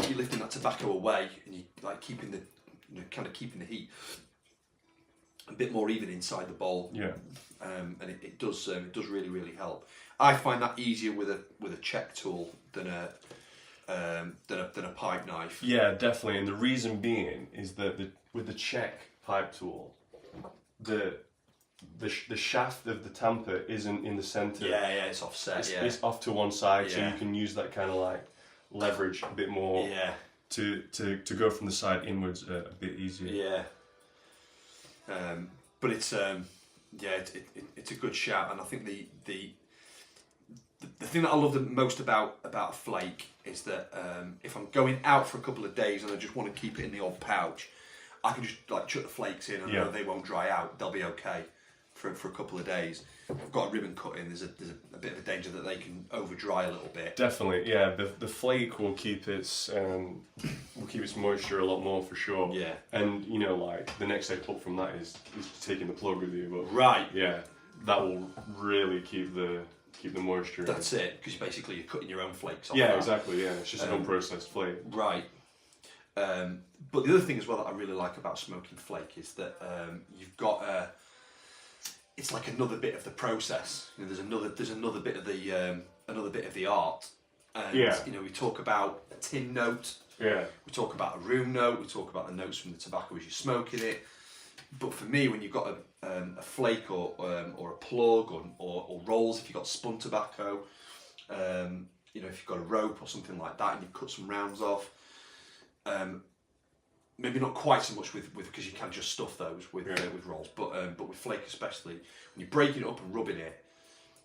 You're lifting that tobacco away, and you like keeping the heat a bit more even inside the bowl. Yeah. And it does really, really help. I find that easier with a check tool than a pipe knife. Yeah, definitely. And the reason being is that with the check pipe tool, the shaft of the tamper isn't in the centre. Yeah, it's offset. It's off to one side, so you can use that kind of like leverage a bit more. Yeah. To go from the side inwards a bit easier. Yeah. But it's it's a good shout, and I think the thing that I love the most about a flake is that if I'm going out for a couple of days and I just want to keep it in the old pouch, I can just like chuck the flakes in and I know they won't dry out. They'll be okay for a couple of days. I've got a ribbon cut in. There's a bit of a danger that they can over dry a little bit. Definitely, yeah. The flake will keep its moisture a lot more for sure. Yeah. And like the next step up from that is taking the plug with you. But right. Yeah, that will really keep the moisture. That's it, because basically you're cutting your own flakes off. Yeah, exactly. Yeah, it's just an unprocessed flake. Right. But the other thing as well that I really like about smoking flake is that you've got it's like another bit of the process. There's another bit of the art. And we talk about a tin note. Yeah. We talk about a room note. We talk about the notes from the tobacco as you're smoking it. But for me, when you've got a flake or a plug or rolls, if you've got spun tobacco, if you've got a rope or something like that, and you cut some rounds off. Maybe not quite so much with because you can just stuff those with rolls, but with flake especially, when you're breaking it up and rubbing it,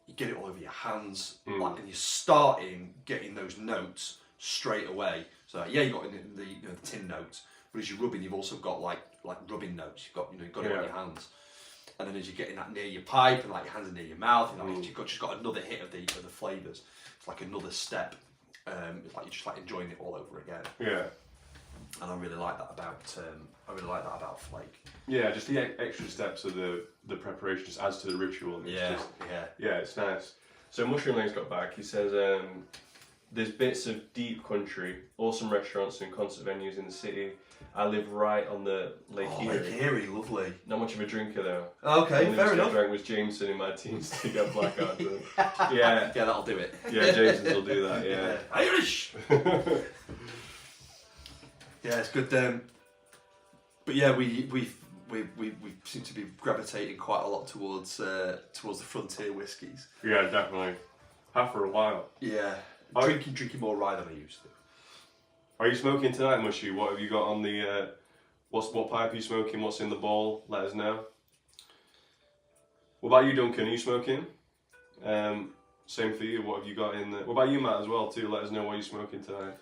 you get it all over your hands, and you're starting getting those notes straight away. So you got the tin notes, but as you're rubbing, you've also got like rubbing notes. You've got it on your hands, and then as you're getting that near your pipe and like your hands are near your mouth, you've just got another hit of the flavours. It's like another step. It's like you're just like enjoying it all over again. Yeah. And I really like that about flake. Yeah, just the extra steps of the preparation just adds to the ritual. And it's nice. So Mushroom Lane's got back. He says there's bits of deep country, awesome restaurants and concert venues in the city. I live right on the Lake Erie. Lake Erie, lovely. Not much of a drinker though. Okay, fair enough. Drank was Jameson in my teens to get blackout drunk. Yeah, that'll do it. Yeah, Jameson's will do that. Yeah. Irish. Yeah, it's good. But yeah, we seem to be gravitating quite a lot towards the frontier whiskies. Yeah, definitely. Have for a while. Yeah, drinking more rye than I used to. Are you smoking tonight, Mushy? What have you got on the? What pipe are you smoking? What's in the bowl? Let us know. What about you, Duncan? Are you smoking? Same for you. What have you got in the? What about you, Matt, as well? Too. Let us know what you're smoking tonight.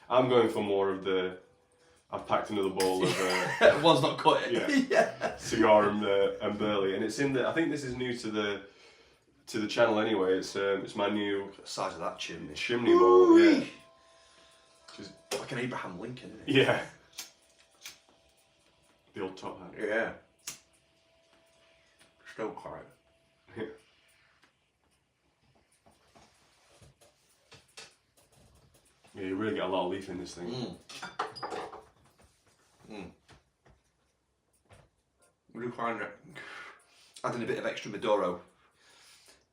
I'm going for more of the. I've packed another bowl of one's not cut. Yeah. Cigar and burley, and it's in the. I think this is new to to the channel anyway. It's my new the size of that chimney. Chimney bowl. Yeah. Just like an Abraham Lincoln, isn't it? Yeah. The old top hat. Yeah. Still quite. Yeah, you really get a lot of leaf in this thing. We do find that adding a bit of extra Maduro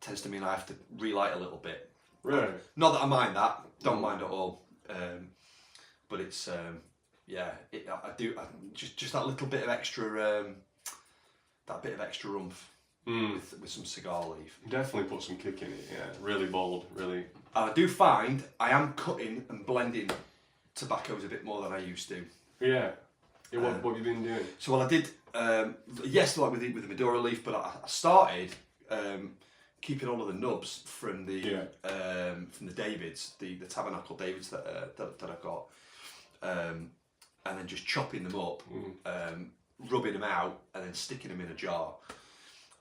tends to mean I have to relight a little bit. Really? Not that I mind that, don't mind at all. But it's I do just that little bit of extra oomph with some cigar leaf. Definitely put some kick in it. Yeah, really bold, really. And I do find I am cutting and blending tobaccos a bit more than I used to. Yeah. What have you been doing? So what I did, yes, like with the Maduro leaf, but I started keeping all of the nubs from the Davids, the Tabernacle Davids that I got, and then just chopping them up, rubbing them out, and then sticking them in a jar,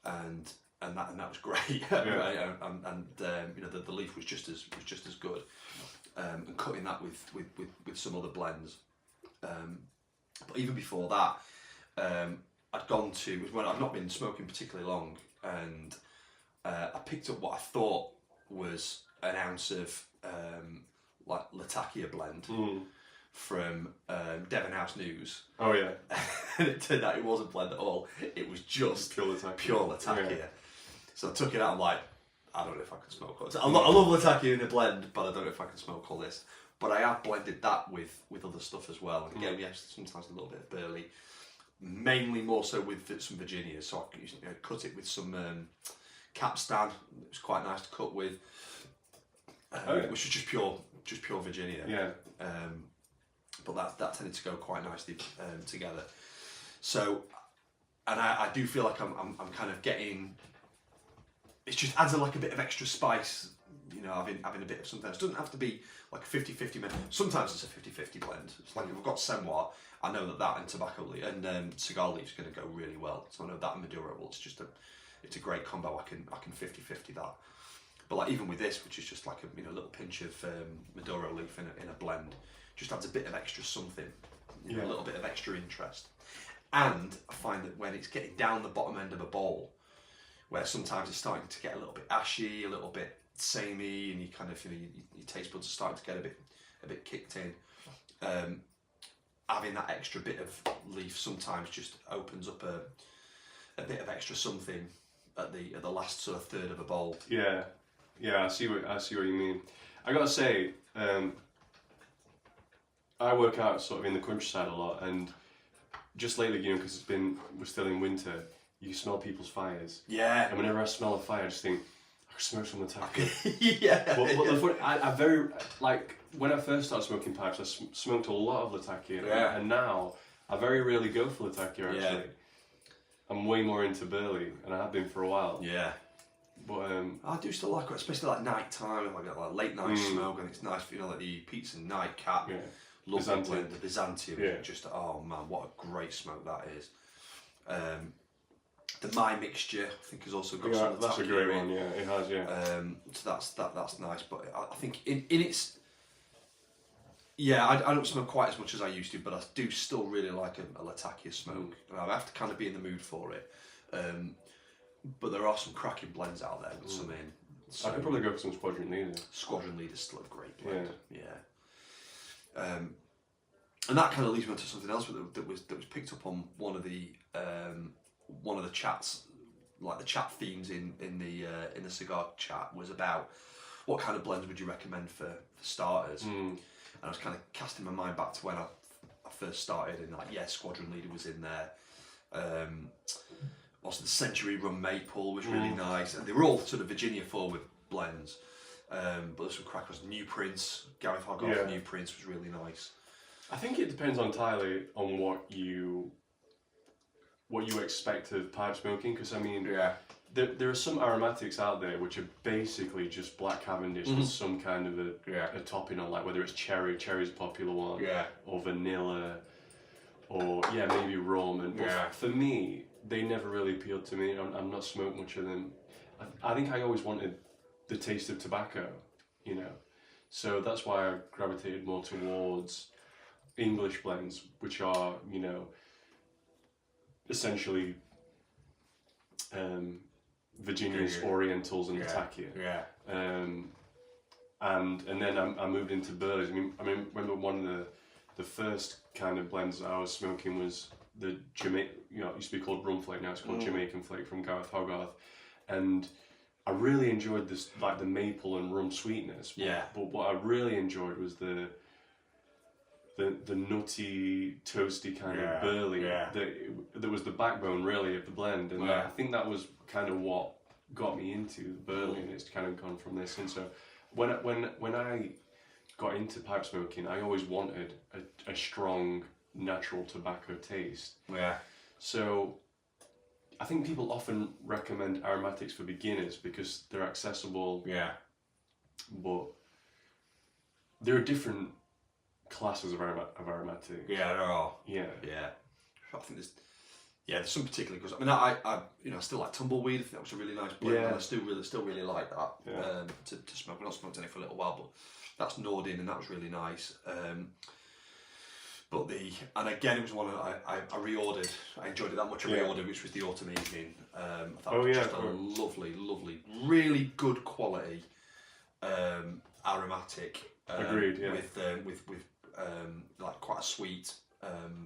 and that was great. Yeah. and the leaf was just as good, and cutting that with some other blends. But even before that, I'd gone to, when I've not been smoking particularly long, and I picked up what I thought was an ounce of like Latakia blend from Devon House News. Oh yeah. And it turned out it wasn't blend at all. It was just pure Latakia. Yeah. So I took it out. I'm like, I don't know if I can smoke all this. I love Latakia in a blend, but I don't know if I can smoke all this. But I have blended that with other stuff as well. And again, yes, sometimes a little bit of burley, mainly more so with some Virginia. So I cut it with some Capstan. It was quite nice to cut with, which was just pure Virginia. Yeah. But that tended to go quite nicely together. So, and I do feel like I'm kind of getting. It just adds a bit of extra spice. Having a bit of something else. It doesn't have to be like a 50-50 blend. Sometimes it's a 50-50 blend. It's like if I've got Senoir, I know that and tobacco leaf and cigar leaf is going to go really well. So I know that and Maduro, well, it's a great combo. I can 50-50 that. But like even with this, which is just like a little pinch of Maduro leaf in a blend, just adds a bit of extra something, a little bit of extra interest. And I find that when it's getting down the bottom end of a bowl, where sometimes it's starting to get a little bit ashy, a little bit samey, and you kind of your taste buds are starting to get a bit kicked in. Having that extra bit of leaf sometimes just opens up a bit of extra something at the last sort of third of a bowl. Yeah, I see what you mean. I gotta say, I work out sort of in the countryside a lot, and just lately, because we're still in winter, you smell people's fires. Yeah. And whenever I smell a fire, I just think, I could smoke some Latakia. Yeah. But I very, like, when I first started smoking pipes, I smoked a lot of Latakia. Yeah. And now, I very rarely go for Latakia, actually. Yeah. I'm way more into burley, and I have been for a while. Yeah. But I do still like it, especially like night time, if I get like late night smoke, and it's nice, like the Pizza Nightcap. Yeah. Love Byzantium. the Byzantium. Yeah. Just, oh man, what a great smoke that is. The My Mixture, I think, has also got some. That's a great one. Yeah, it has. Yeah. So that's nice, but I think in its. Yeah, I don't smoke quite as much as I used to, but I do still really like a Latakia smoke. And I have to kind of be in the mood for it. But there are some cracking blends out there with some in. So I could probably go for some Squadron Leader. Squadron Leader's still a great blend. Yeah. And that kind of leads me on to something else that was picked up on one of the chats, like the chat themes in the cigar chat was about what kind of blends would you recommend for starters. And I was kind of casting my mind back to when I first started, and Squadron Leader was in there. Also, the Century Rum Maple was really nice, and they were all sort of Virginia forward blends. But there's some crackers. New Prince, Gareth Hogarth, New Prince was really nice. I think it depends entirely on what you expect of pipe smoking, because I mean, there are some aromatics out there which are basically just black Cavendish with some kind of a topping on, like whether it's cherry's a popular one, or vanilla, or maybe rum. But for me, they never really appealed to me. I'm not smoked much of them. I think I always wanted the taste of tobacco, you know. So that's why I gravitated more towards English blends, which are, you know, essentially Virginia's, Orientals, and Latakia. Yeah. And then I moved into Burleys. I remember one of the first kind of blends I was smoking was the Jamaican, you know, it used to be called Rum Flake, now it's called Jamaican Flake from Gareth Hogarth. And I really enjoyed this, like the maple and rum sweetness. But what I really enjoyed was the nutty, toasty kind of burley. That was the backbone really of the blend. And I think that was kind of what got me into the burley, and it's kind of gone from there since. So when I got into pipe smoking, I always wanted a strong, natural tobacco taste. Yeah. So I think people often recommend aromatics for beginners because they're accessible. Yeah. But there are different classes of aromatic. Yeah, there are. Yeah. Yeah. I think there's some particularly good. I mean, I still like tumbleweed. I think that was a really nice blend. Yeah. And I still really like that. Yeah. To smoke. I've not smoked any for a little while, but that's Nordin, and that was really nice. And again, it was one I reordered. I enjoyed it that much. I reordered, which was the Autumn Evening. I thought it was just a lovely, really good quality aromatic. Agreed. Yeah. With like quite a sweet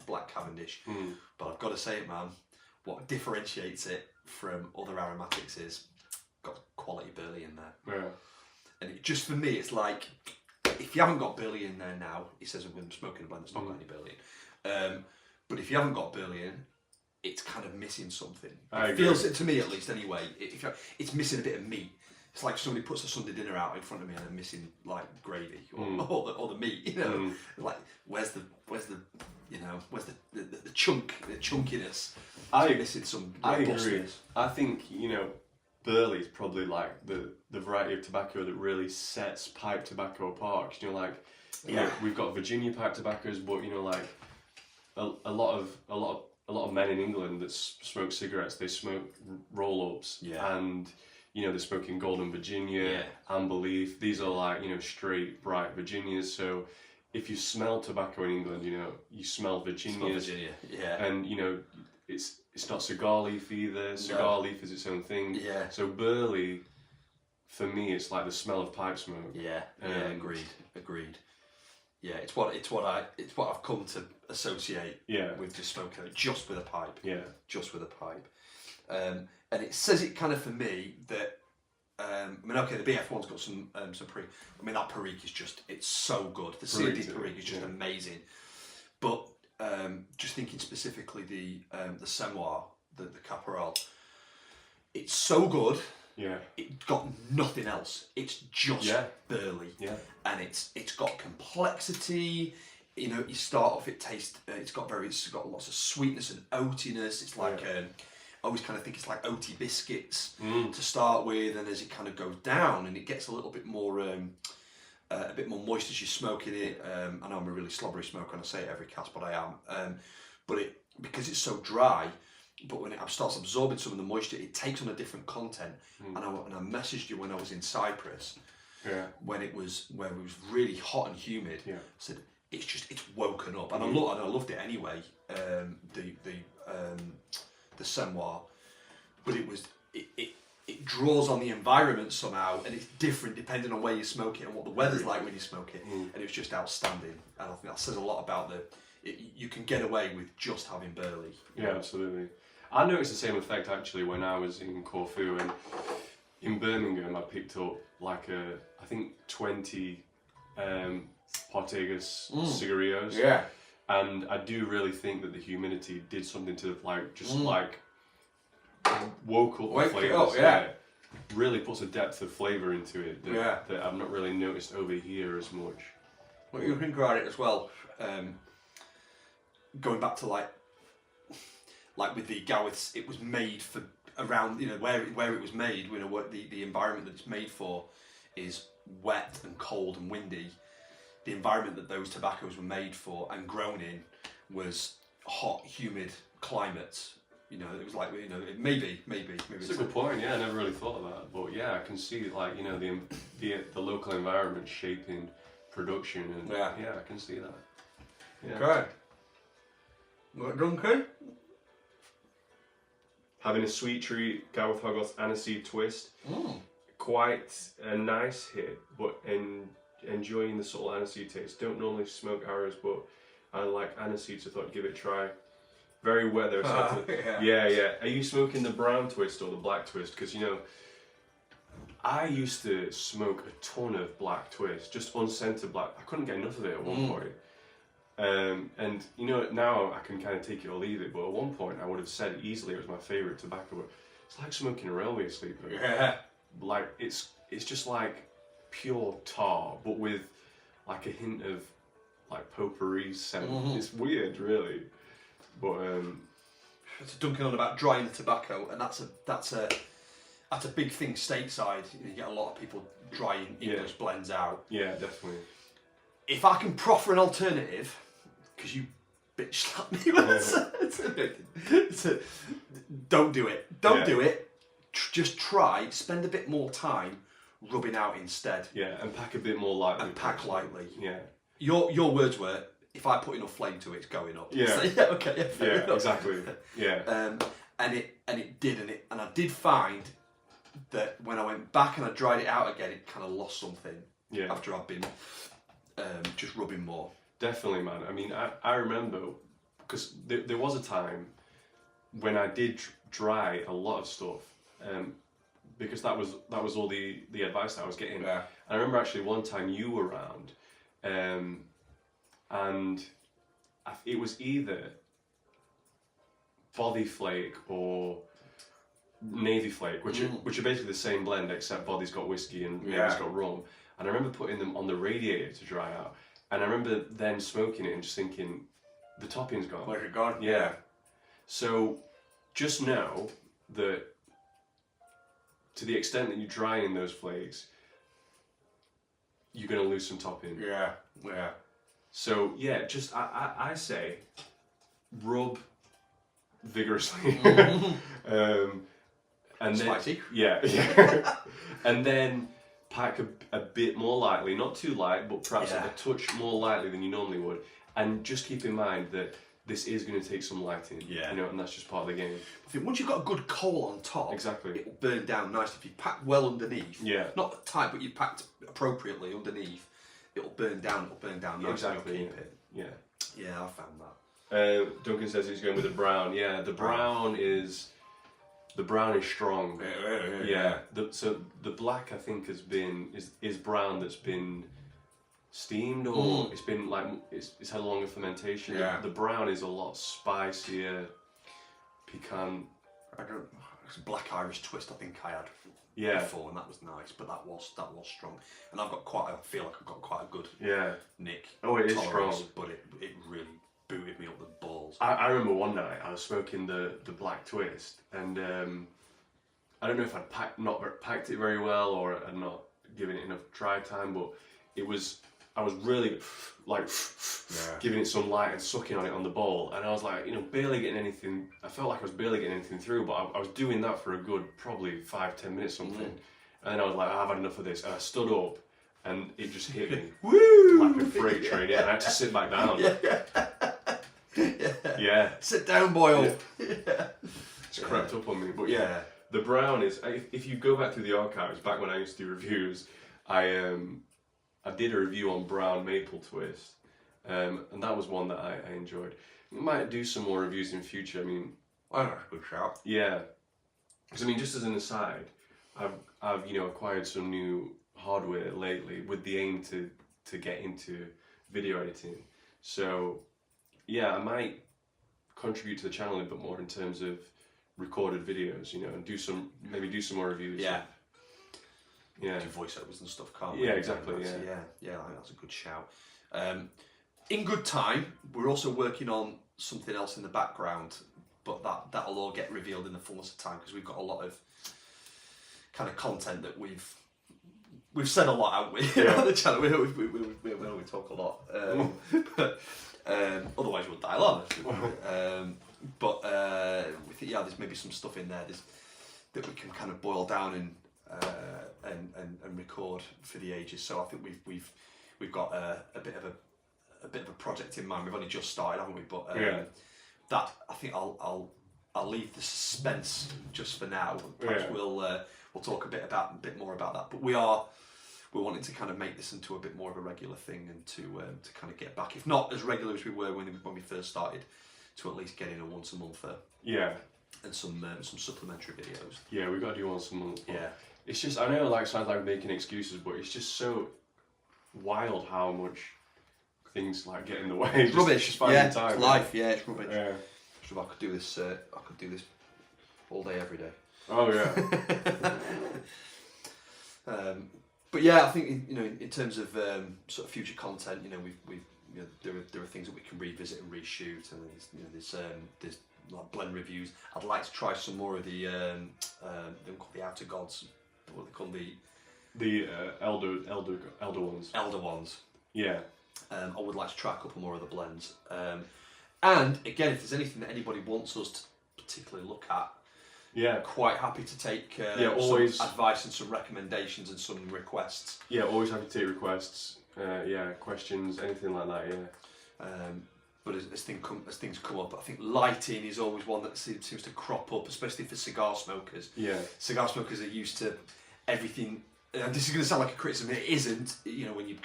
black Cavendish. But I've got to say it, man. What differentiates it from other aromatics is got quality burley in there. Yeah. And it, just for me, it's like, if you haven't got burley in there now, he says I'm smoking a blend that's not got any burley in. But if you haven't got burley in, it's kind of missing something. It feels it to me, at least, anyway. It's missing a bit of meat. It's like somebody puts a Sunday dinner out in front of me and they're missing like gravy or the meat. You know, like where's the chunkiness? I missing some. I agree. I think, you know, burley is probably like the variety of tobacco that really sets pipe tobacco apart. 'Cause, you know, like we've got Virginia pipe tobaccos, but you know, like a lot of men in England that smoke cigarettes, they smoke roll-ups, and you know, they're smoking Golden Virginia, Amber Leaf. These are like, you know, straight bright Virginias. So if you smell tobacco in England, you know, you smell Virginias. And you know, it's not cigar leaf either. Cigar leaf is its own thing. Yeah. So burley, for me, it's like the smell of pipe smoke. Agreed. Yeah, it's what I've come to associate with just smoking just with a pipe. Yeah. Just with a pipe. And it says it kind of for me that the BF1's got some Perique. I mean, that Perique is just, it's so good. The C&D Perique is just amazing. But just thinking specifically the Semoir, the Caporal, it's so good. Yeah. It's got nothing else. It's just burley. Yeah. And it's got complexity. You know, you start off, it's got lots of sweetness and oatiness. It's like I always kind of think it's like oaty biscuits to start with, and as it kind of goes down and it gets a little bit more moist as you're smoking it. I know I'm a really slobbery smoker and I say it every cast, but I am. But because it's so dry, but when it starts absorbing some of the moisture, it takes on a different content. And I messaged you when I was in Cyprus, where it was really hot and humid. I said it's woken up, and I loved it anyway. The Semoir, but it draws on the environment somehow, and it's different depending on where you smoke it and what the weather's like when you smoke it, and it was just outstanding. And I think that says a lot about you can get away with just having burley. Yeah, absolutely. I noticed the same effect actually when I was in Corfu, and in Birmingham I picked up like I think 20 Portegas Cigarillos. Yeah. And I do really think that the humidity did something to like woke up the flavours. Really puts a depth of flavour into it that I've not really noticed over here as much. Well, you think about it as well. Going back to like with the Gowiths, it was made for around, you know, where it was made. You know, what the environment that it's made for is wet and cold and windy. The environment that those tobaccos were made for and grown in was hot, humid climates, You know, it was like, you know, maybe. It's a good point. Yeah, I never really thought of that, but yeah, I can see like, you know, the local environment shaping production, and yeah, I can see that. Yeah. Okay. What, Duncan? Having a sweet treat, Gareth Hogarth's aniseed twist. Quite a nice hit, but enjoying the subtle aniseed taste. Don't normally smoke arrows, but I like aniseed, so I thought I'd give it a try. Very wet though. Yeah. Are you smoking the brown twist or the black twist? Because, you know, I used to smoke a ton of black twist, just unscented black. I couldn't get enough of it at one point. And, you know, now I can kind of take it or leave it, but at one point I would have said easily it was my favourite tobacco. But it's like smoking a railway sleeper. Yeah. Like, it's just like pure tar, but with like a hint of like potpourri scent. It's weird, really. But it's Duncan on about drying the tobacco, and that's a big thing stateside. You get a lot of people drying English blends out. Yeah, definitely. If I can proffer an alternative, because you bitch slapped me once, don't do it. Don't do it. Just try. Spend a bit more time rubbing out instead. Yeah, and pack a bit more lightly. And pack lightly. Yeah. Your words were, if I put enough flame to it, it's going up. Yeah. So, yeah. Okay. Yeah. Fair enough. Exactly. Yeah. And it did, and I did find that when I went back and I dried it out again, it kind of lost something. Yeah. After I've been just rubbing more. Definitely, man. I mean, I remember because there was a time when I did dry a lot of stuff, because that was all the advice that I was getting. Yeah. And I remember actually one time you were around, and it was either Body Flake or Navy Flake, which are basically the same blend, except Body's got whiskey and Navy's got rum. And I remember putting them on the radiator to dry out. And I remember then smoking it and just thinking, the topping's gone. Like it gone? Yeah. So just know that to the extent that you're drying those flakes, you're going to lose some topping. Yeah. So yeah, just I say rub vigorously. And Spicy. Then, yeah. And then pack a bit more lightly, not too light, but perhaps a touch more lightly than you normally would. And just keep in mind that this is going to take some lighting, you know, and that's just part of the game. I think once you've got a good coal on top, exactly, it'll burn down nicely. If you pack well underneath, not tight, but you packed appropriately underneath, it'll burn down nicely. Exactly. Keep it. Yeah, I found that. Duncan says he's going with the brown. Yeah, the brown is strong. Yeah. So the black, I think, is brown that's been steamed, or it's been like it's had a longer fermentation. Yeah. The brown is a lot spicier, piquant. It's a Black Irish twist I think I had before, and that was nice, but that was strong. And I feel like I've got quite a good nick. Oh, it is strong, but it really booted me up the balls. I remember one night I was smoking the black twist, and I don't know if I'd packed it very well or I'd not given it enough dry time, but I was really like giving it some light and sucking on it on the bowl, and I was like, you know, barely getting anything. I felt like I was barely getting anything through, but I was doing that for a good probably 5-10 minutes something, and then I was like, I've had enough of this, and I stood up, and it just hit me like a freight train, and I had to sit back down. Sit down, boy. It's crept up on me, but the brown is. If you go back through the archives, back when I used to do reviews, I did a review on brown maple twist, and that was one that I enjoyed. We might do some more reviews in future. I mean, that's a good shout. Yeah, because I mean, just as an aside, I've acquired some new hardware lately with the aim to get into video editing. So yeah, I might contribute to the channel a little bit more in terms of recorded videos, you know, and do some more reviews. Yeah. Yeah. Do voiceovers and stuff, can't we? Yeah, exactly. I think that's a good shout. In good time, we're also working on something else in the background, but that'll all get revealed in the fullness of time, because we've got a lot of kind of content that we've said a lot, haven't we? On the channel. We talk a lot. But otherwise we'll dial on. but we think there's maybe some stuff in there that we can kind of boil down and record for the ages. So I think we've got a bit of a project in mind. We've only just started, haven't we? But that I think I'll leave the suspense just for now. Perhaps we'll talk a bit more about that. But we're wanting to kind of make this into a bit more of a regular thing, and to kind of get back, if not as regular as we were when we first started, to at least get in a once a month. And some supplementary videos. Yeah, we've got to do once a month. Yeah. It's just, I know it sounds like making excuses, but it's just so wild how much things get in the way. It's rubbish. Just finding time. It's life. Yeah, it's rubbish. Yeah. So I could do this all day, every day. Oh yeah. But yeah, I think in terms of sort of future content, we've there are things that we can revisit and reshoot, and there's like blend reviews. I'd like to try some more of the they're called the Outer Gods. What they call the elder ones. Elder ones. Yeah. I would like to try a couple more of the blends. And again, if there's anything that anybody wants us to particularly look at, quite happy to take always some advice and some recommendations and some requests. Yeah, always happy to take requests. Questions, anything like that. Yeah. But as things come up, I think lighting is always one that seems to crop up, especially for cigar smokers. Yeah. Cigar smokers are used to everything. And this is going to sound like a criticism. It isn't. When you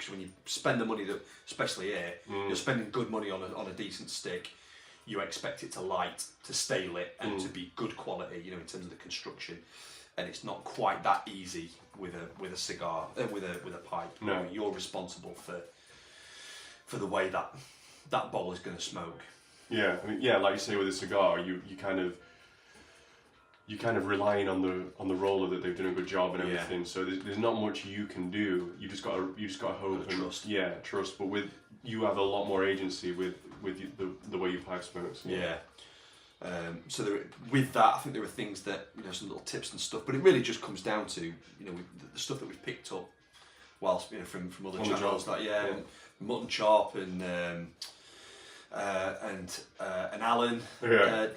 spend the money that, especially here, you're spending good money on a decent stick. You expect it to light, to stay lit, and to be good quality. In terms of the construction, and it's not quite that easy with a cigar, with a pipe. No, you're responsible for the way that bowl is going to smoke. Yeah, I mean, like you say with a cigar, you kind of relying on the roller that they've done a good job and everything. Yeah. So there's not much you can do. You just got to hope and trust. Yeah, trust. But you have a lot more agency with the way you pipe smoke. So. Yeah. So with that, I think there are things that some little tips and stuff. But it really just comes down to the stuff that we've picked up whilst from other channels like Mutton Chop and Alan,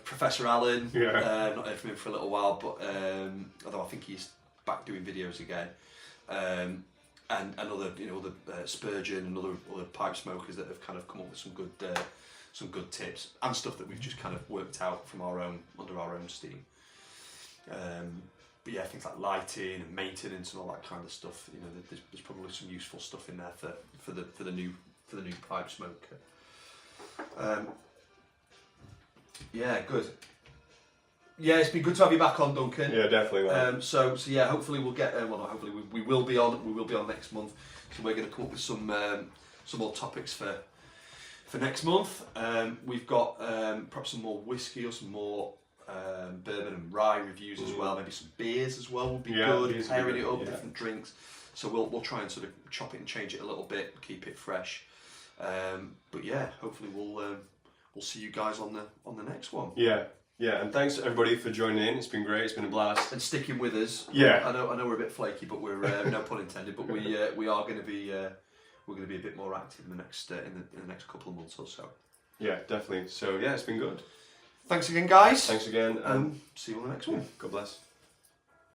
Professor Alan. Not heard from him for a little while, but although I think he's back doing videos again. And other Spurgeon and other pipe smokers that have kind of come up with some good tips and stuff that we've just kind of worked out from under our own steam. But yeah, things like lighting and maintenance and all that kind of stuff. There's probably some useful stuff in there for the new pipe smoker. Good. Yeah, it's been good to have you back on, Duncan. Yeah, definitely. Man. So yeah, hopefully we'll get. Well, not hopefully we will be on. We will be on next month. So we're going to come up with some more topics for next month. We've got perhaps some more whiskey or some more bourbon and rye reviews as well. Maybe some beers as well would be good. Pairing it up, different drinks. So we'll try and sort of chop it and change it a little bit, keep it fresh. But yeah, hopefully we'll see you guys on the next one. Yeah, and thanks to everybody for joining in. It's been great. It's been a blast. And sticking with us. Yeah. I know we're a bit flaky, but we're no pun intended. But we are going to be we're going to be a bit more active in the next couple of months or so. Yeah, definitely. So yeah, it's been good. Thanks again, guys. Thanks again, and see you on the next one. God bless.